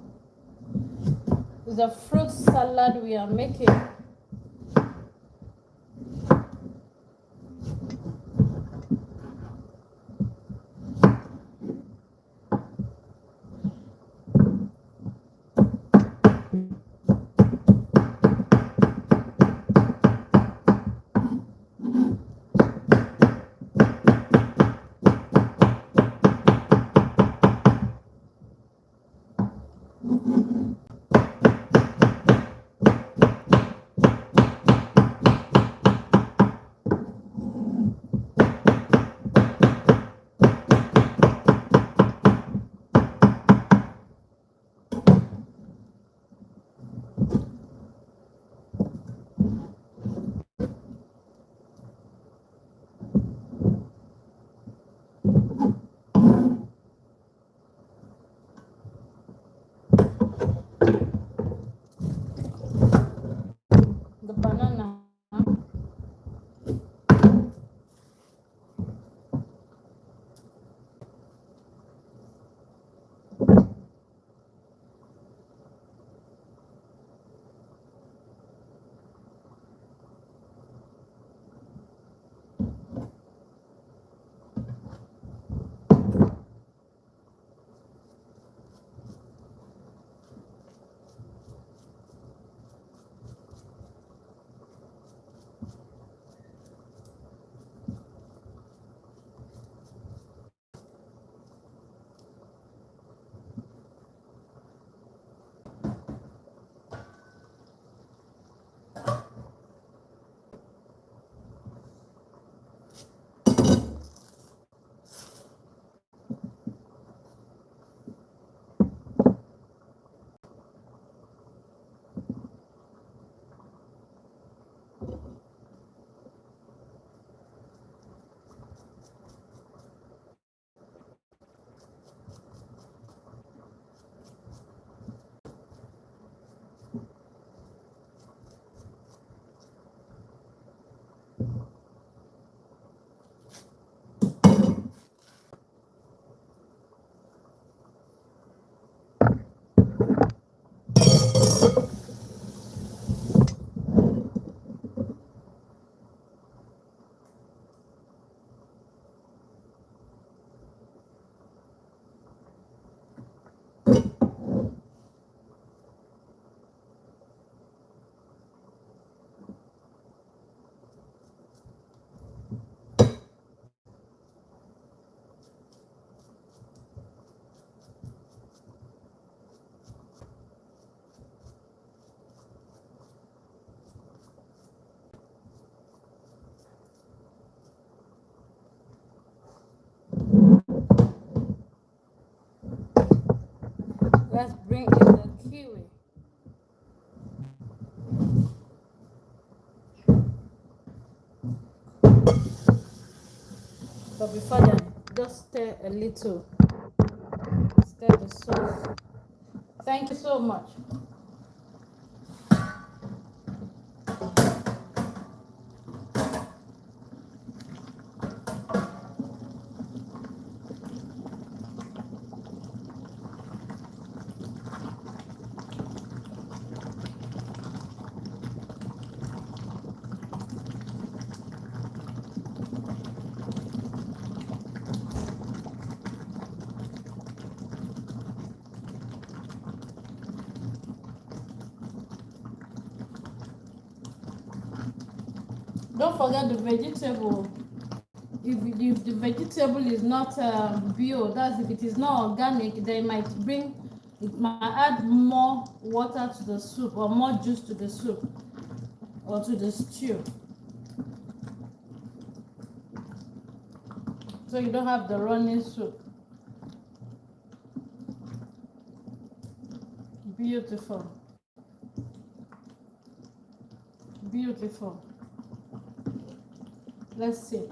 It's a fruit salad we are making. The banana. Let's bring in the kiwi. But before that, just stir a little. Stir the sauce. Thank you so much. Don't forget the vegetable. If the vegetable is not bio, that's if it is not organic, it might add more water to the soup or more juice to the soup or to the stew. So you don't have the running soup. Beautiful. Beautiful. Let's see.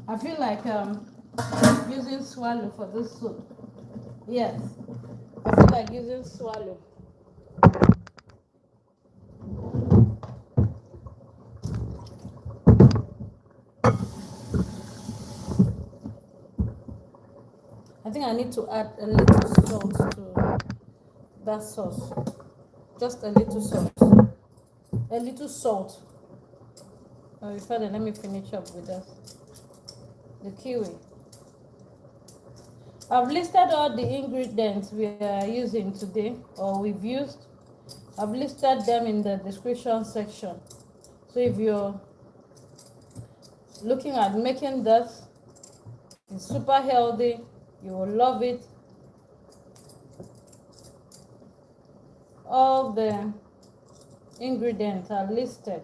I feel like using swallow for this soup. Yes. I feel like using swallow. I think I need to add a little salt to that sauce. Just a little salt. A little salt. Before then, let me finish up with that. The kiwi. I've listed all the ingredients we are using today, or we've used. I've listed them in the description section. So if you're looking at making this, it's super healthy. You will love it. All the ingredients are listed.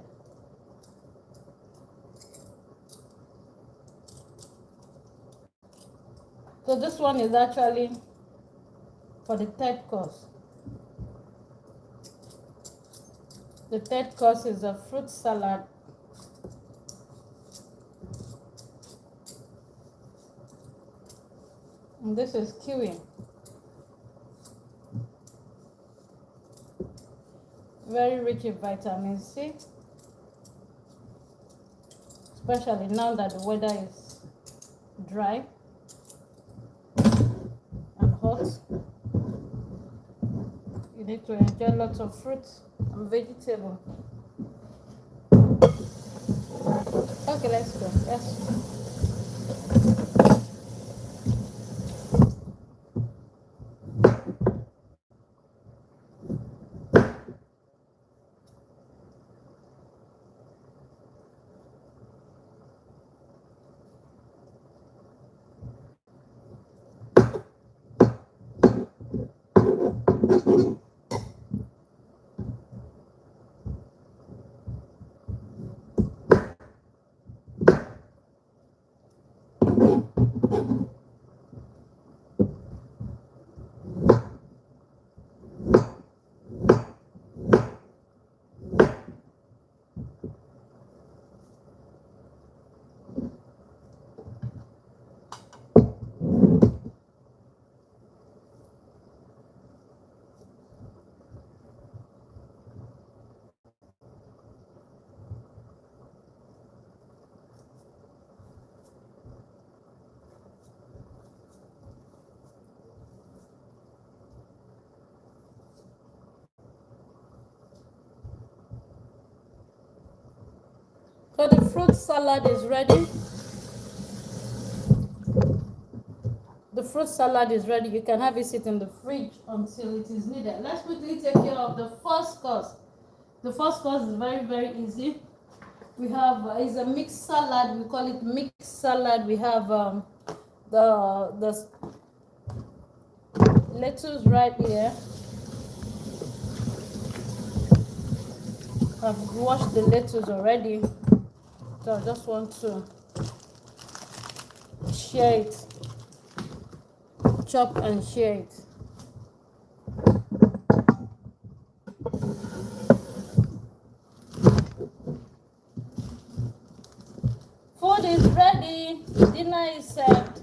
So this one is actually for the third course. The third course is a fruit salad. And this is kiwi. Very rich in vitamin C, especially now that the weather is dry and hot. You need to enjoy lots of fruits and vegetables. Okay, let's go. Yes. So the fruit salad is ready. The fruit salad is ready. You can have it sit in the fridge until it is needed. Let's quickly take care of the first course. The first course is very, very easy. We have is a mixed salad. We call it mixed salad. We have the lettuce right here. I've washed the lettuce already, so I just want to share it, chop and share it. Food is ready. Dinner is served.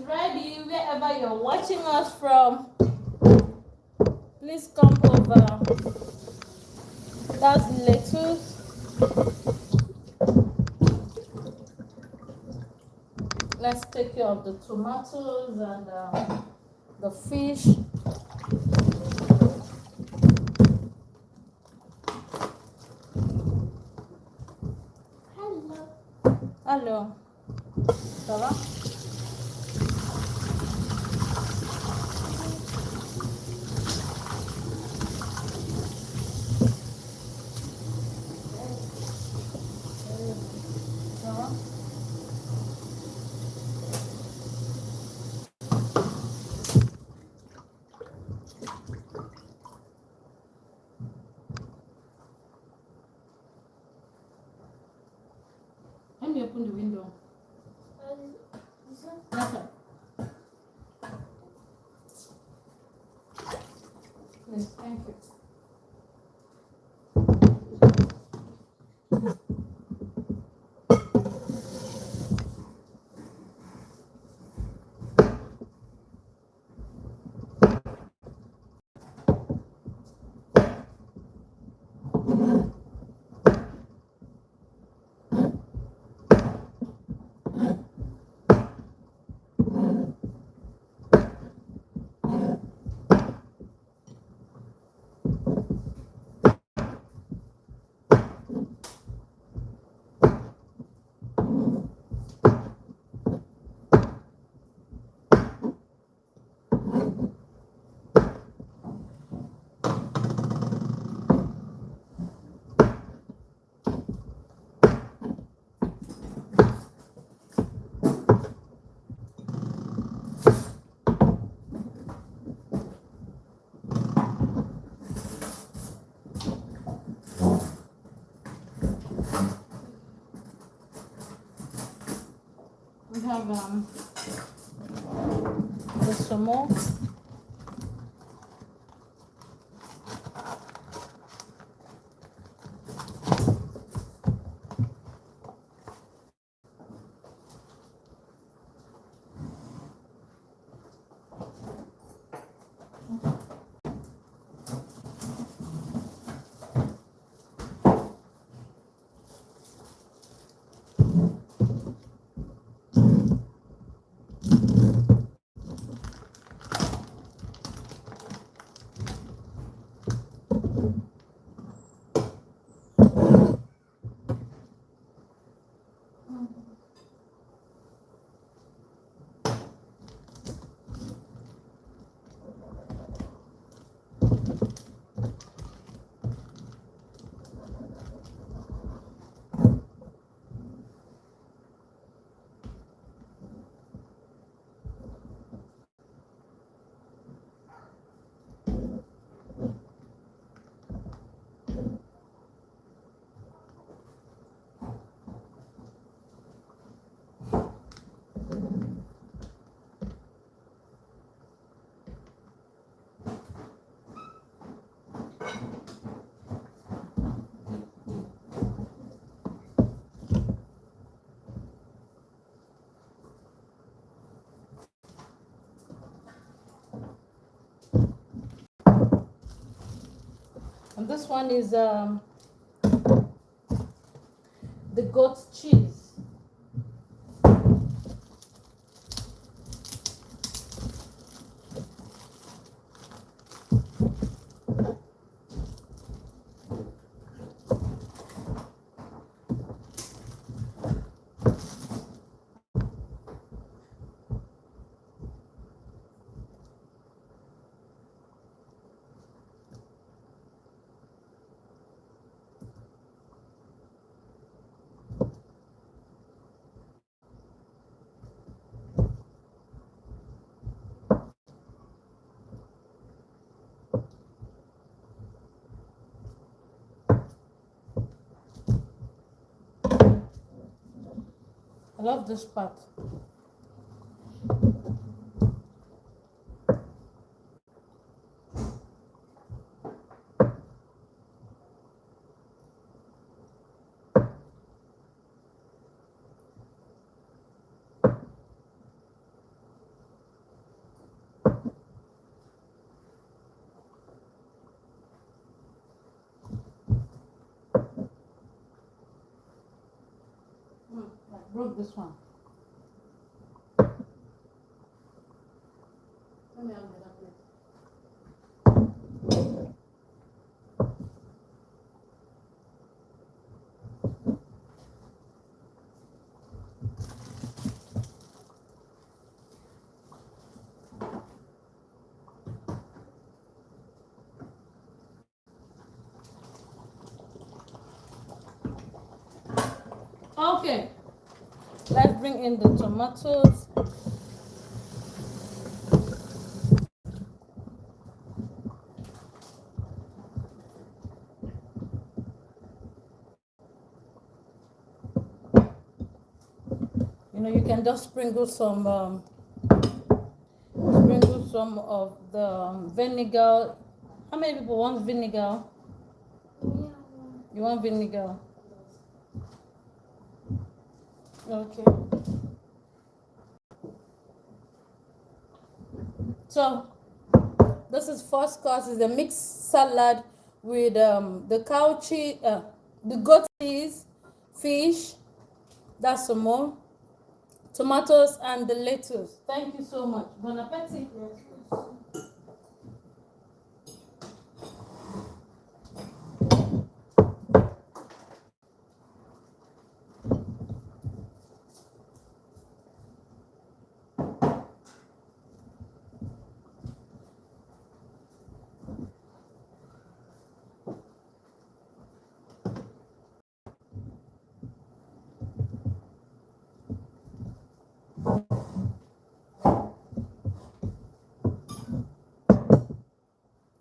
Ready wherever you're watching us from. Please come over. That's lettuce. Let's take care of the tomatoes and the fish. Hello. Hello. Ça va? open the window. That's it. Please, thank you. We have the some more. And this one is the goat cheese. I love this part. I broke this one. Let me have that plate. Okay, let's bring in the tomatoes. You can just sprinkle some of the vinegar. How many people want vinegar? You want vinegar? Okay. So this is first course is a mixed salad with the cow cheese, the goat cheese, fish. That's some more. Tomatoes and the lettuce. Thank you so much. Bon appetit.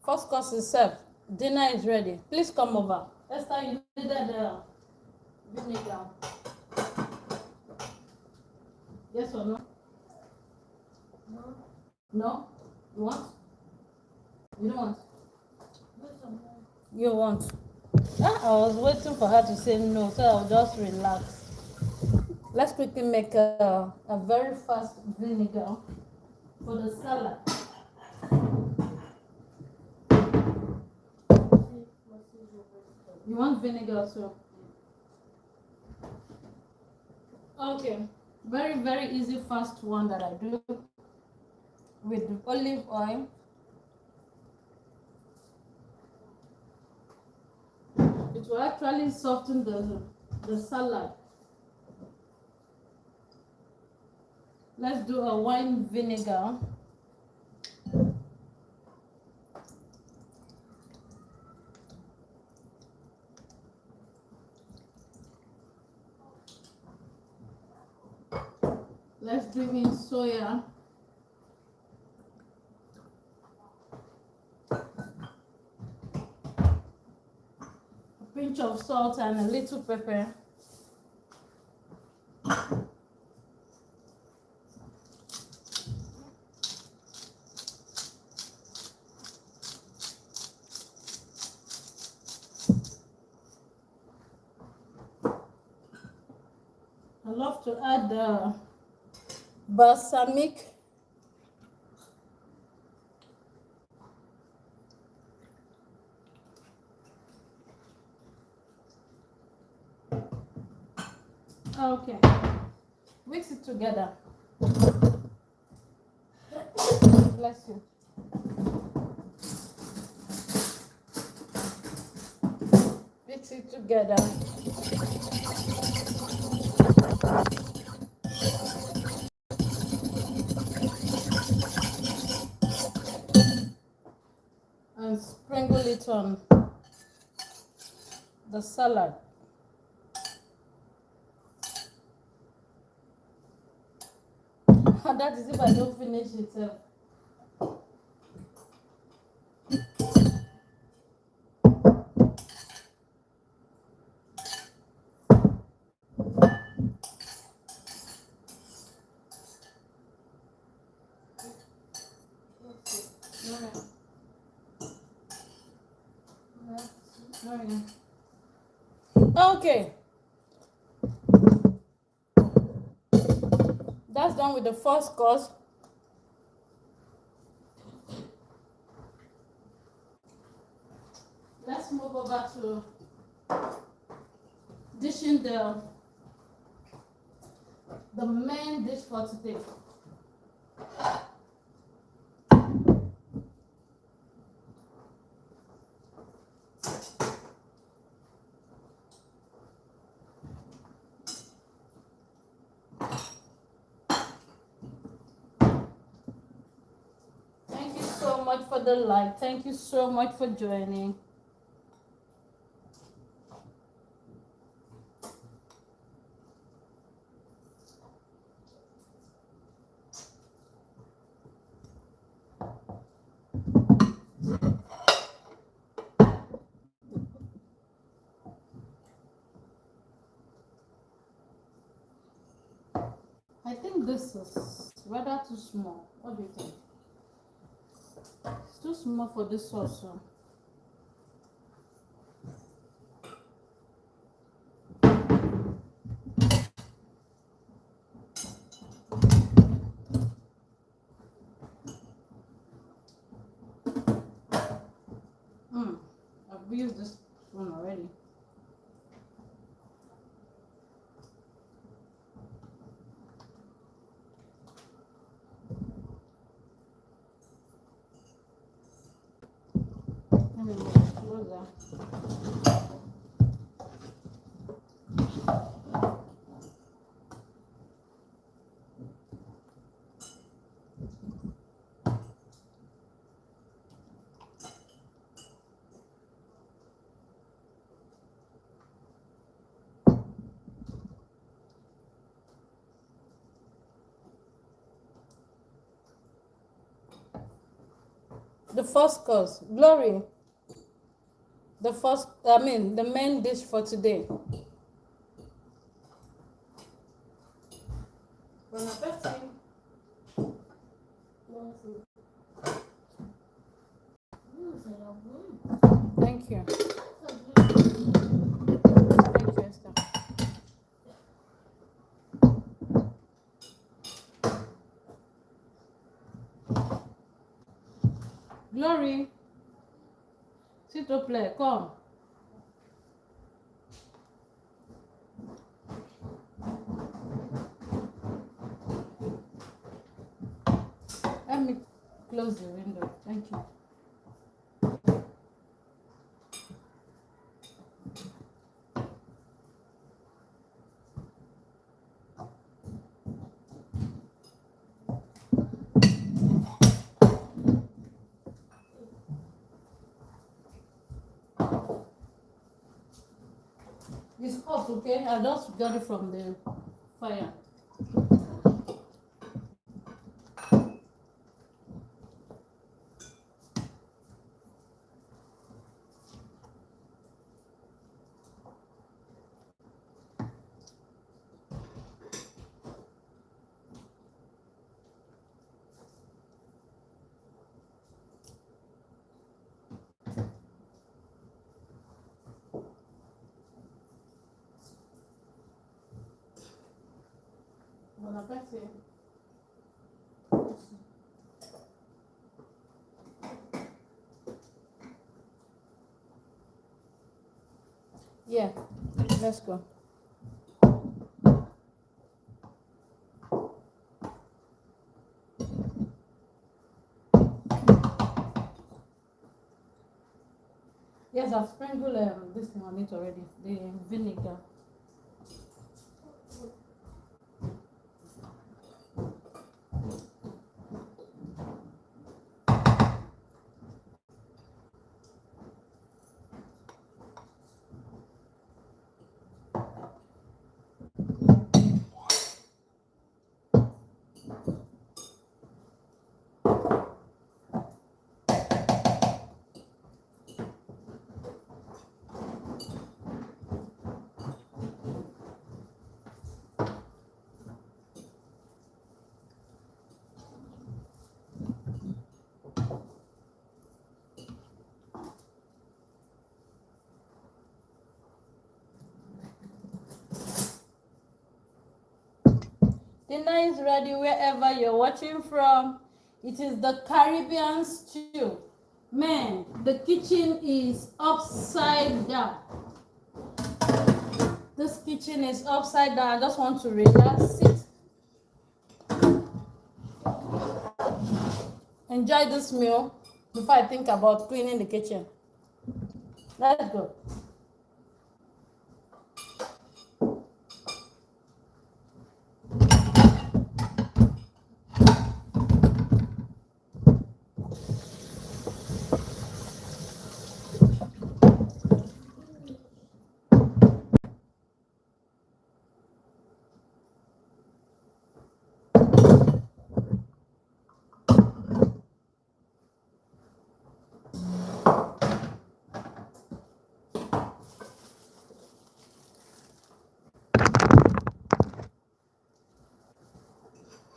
First course is served. Dinner is ready. Please come over. Esther, you needed the vinegar. Yes or no? No. No? You want? You don't want? You want? I was waiting for her to say no, so I'll just relax. Let's quickly make a very fast vinegar for the salad. You want vinegar too? Okay, very, very easy fast one that I do with olive oil. It will actually soften the salad. Let's do a wine vinegar. Let's bring in soya. A pinch of salt and a little pepper. I love to add the balsamic. Okay, mix it together. Bless you. Mix it together. And sprinkle it on the salad. And that is if I don't finish it. Okay, that's done with the first course. Let's move over to dishing the main dish for today. Thank you so much for the like. Thank you so much for joining. I think this is rather too small. What do you think? It's too small for this sauce. So. I've used this one already. Let me move it closer. The first course, Glory. The main dish for today. Bon appétit. Thank you. Thank you, Esther. Glory. S'il te plaît, come. Let me close the window. Thank you. It's hot, okay? I just got it from the fire. Bon appétit. Yeah, let's go. Yes, I've sprinkled this thing on it already, the vinegar. Dinner is ready wherever you're watching from. It is the Caribbean stew. Man, the kitchen is upside down. This kitchen is upside down. I just want to relax, sit, enjoy this meal before I think about cleaning the kitchen. Let's go.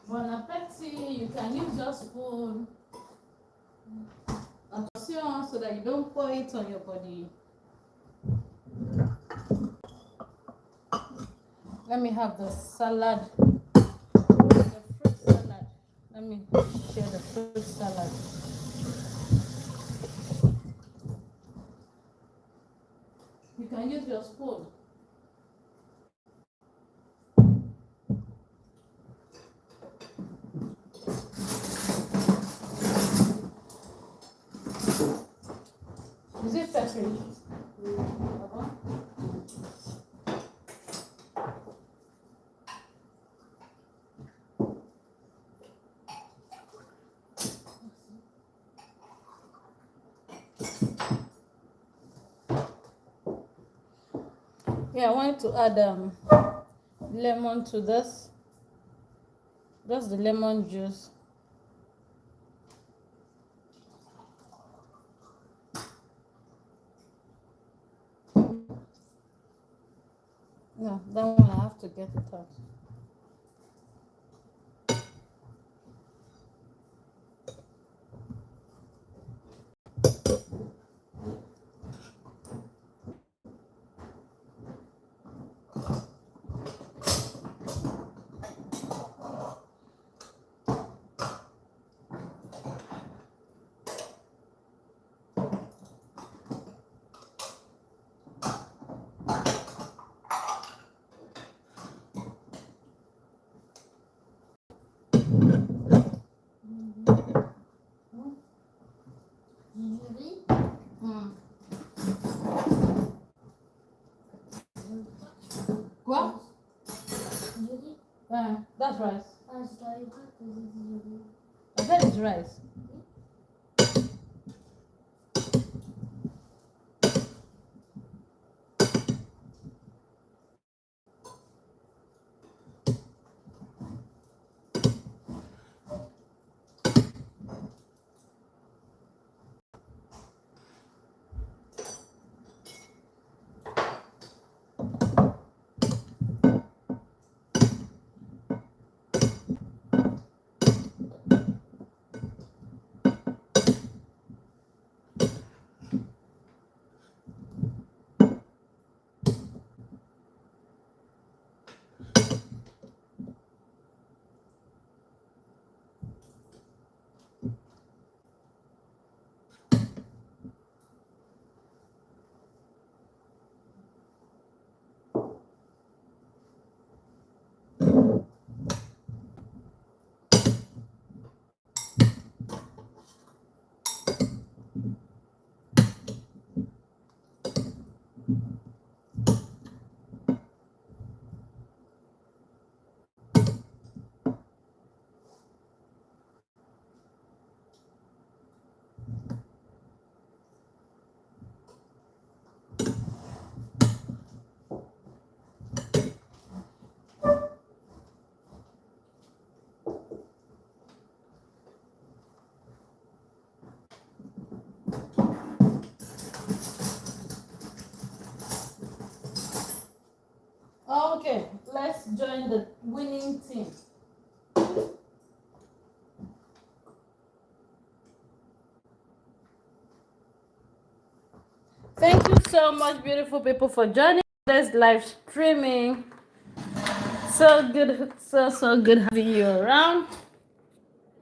Bon appetit. You can use your spoon. Attention, so that you don't pour it on your body. Let me have the salad. The fruit salad. Let me share the fruit salad. You can use your spoon. Is it peppery? Yeah, I wanted to add lemon to this. Just the lemon juice. No, that one I have to get it out. Quoi? That's rice. That is rice. Okay, let's join the winning team. Thank you so much, beautiful people, for joining this live streaming. So good, so good having you around.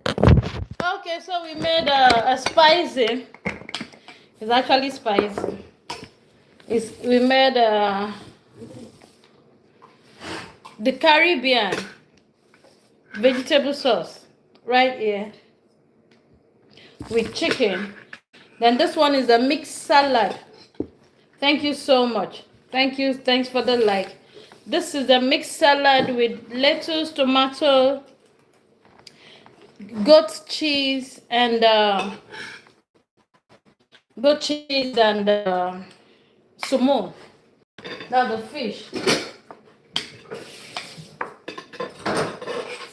Okay, so we made a spicy. It's actually spicy. We made the Caribbean vegetable sauce right here with chicken. Then this one is a mixed salad. Thank you so much. Thank you. Thanks for the like. This is a mixed salad with lettuce, tomato, goat cheese, and sumo. Now the fish.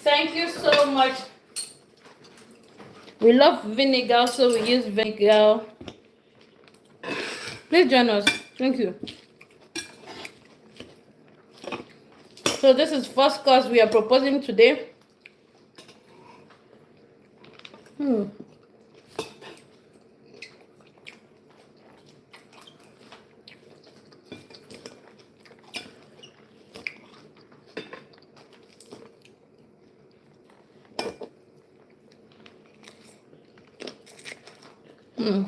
Thank you so much. We love vinegar, so we use vinegar. Please join us. Thank you. So this is first course we are proposing today. Hmm. Hmm.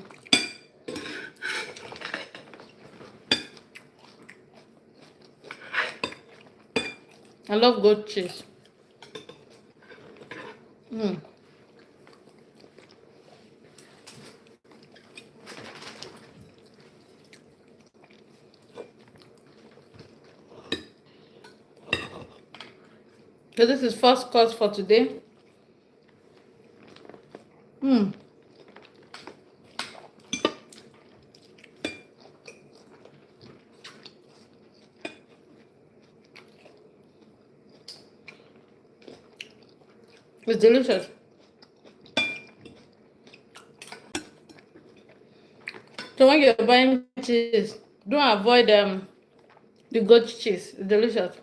I love goat cheese. Hmm. So this is first course for today. Hmm. It's delicious. So when you're buying cheese, don't avoid the goat cheese. It's delicious.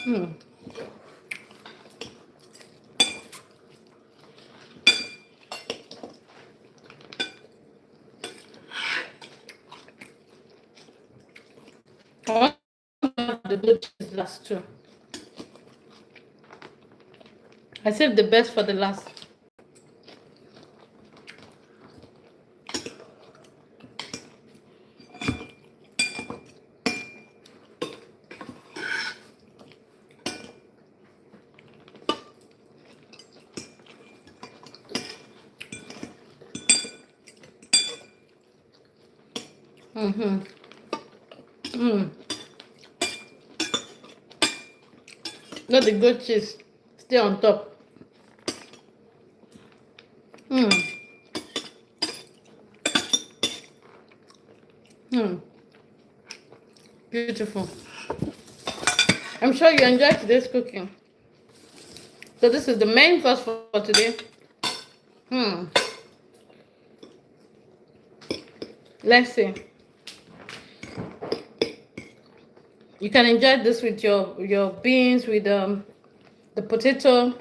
Hmm. I want to have the goat cheese last too. I saved the best for the last. Mm-hmm. Mm. Let the goat cheese stay on top. Mm. Mm. Beautiful. I'm sure you enjoyed today's cooking. So this is the main course for today. Hmm. Let's see. You can enjoy this with your beans, with the potato.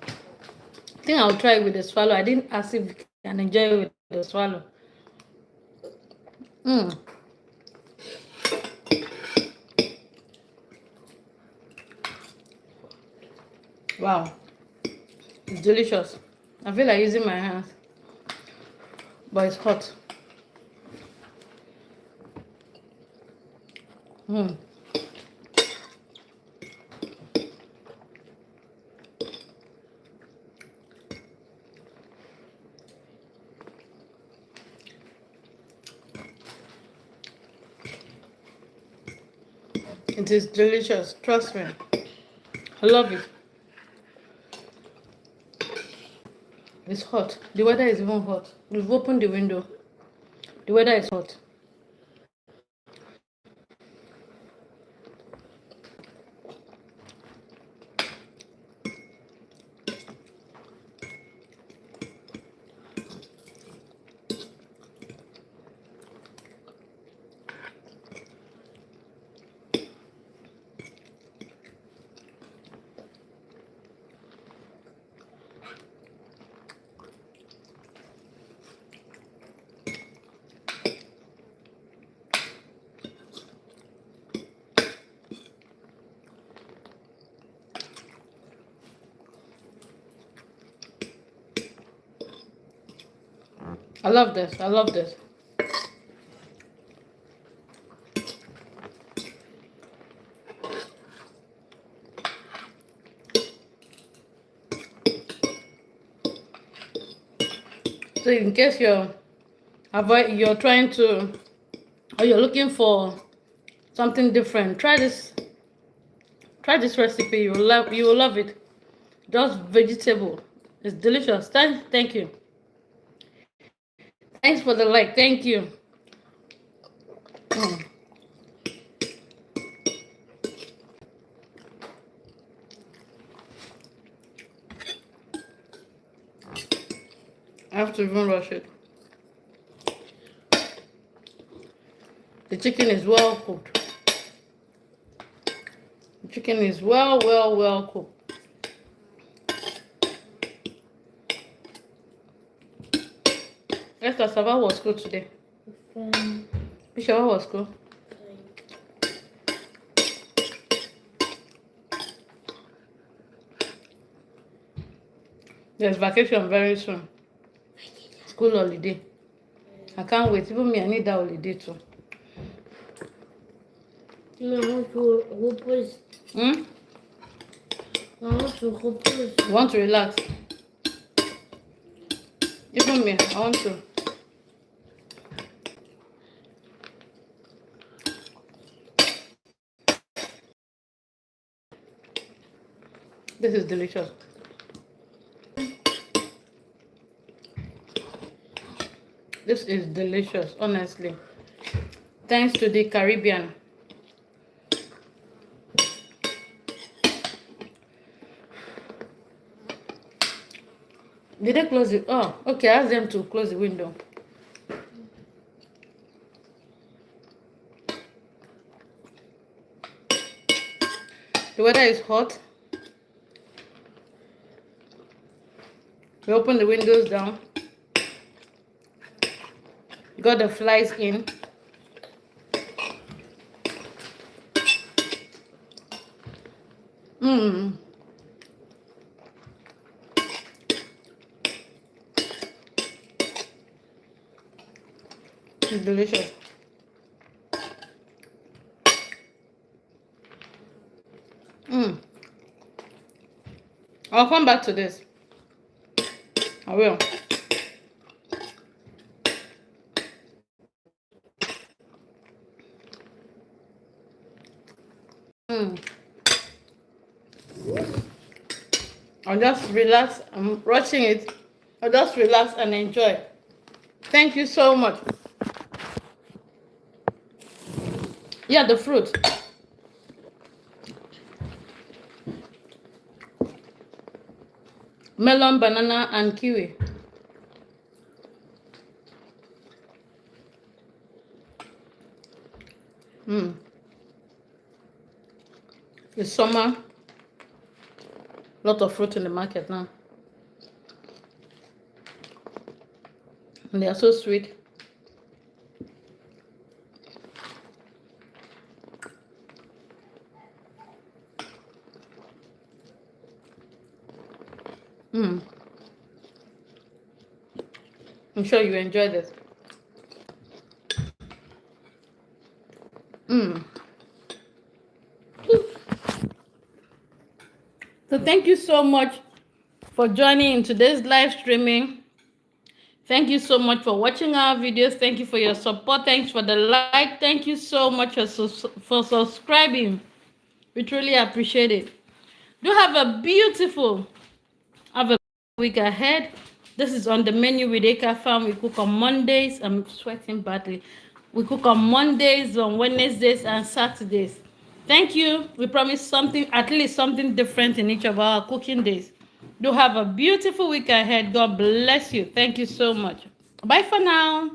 I think I'll try it with the swallow. I didn't ask if you can enjoy it with the swallow. Mm. Wow. It's delicious. I feel like using my hands. But it's hot. Mm. It is delicious. Trust me. I love it. It's hot. The weather is even hot. We've opened the window. The weather is hot. I love this. I love this. So in case you're trying to, or you're looking for something different, try this. Try this recipe. You will love it. Just vegetable. It's delicious. Thank you. Thanks for the like. Thank you. Mm. I have to even rush it. The chicken is well cooked. The chicken is well cooked. Yes, cassava was good today. Bishop was good. There's vacation very soon. School holiday. I can't wait. Even me, I need that holiday too. I want to repose. I want to repose. You want to relax? Even me, I want to. This is delicious. This is delicious, honestly. Thanks to the Caribbean. Did they close it? Oh, okay. Ask them to close the window. The weather is hot. We open the windows down. Got the flies in. It's delicious. I'll come back to this. I will. I'll just relax. I'm rushing it. I'll just relax and enjoy. Thank you so much. Yeah, the fruit. Melon, banana, and kiwi. It's summer. Lot of fruit in the market now. And they are so sweet. I'm sure you enjoy this. So thank you so much for joining in today's live streaming. Thank you so much for watching our videos. Thank you for your support. Thanks for the like. Thank you so much for subscribing. We truly appreciate it. Do have a beautiful week ahead. This is on the menu with Ekafam. We cook on Mondays. I'm sweating badly. We cook on Mondays, on Wednesdays, and Saturdays. Thank you. We promise something, at least something different in each of our cooking days. Do have a beautiful week ahead. God bless you. Thank you so much. Bye for now.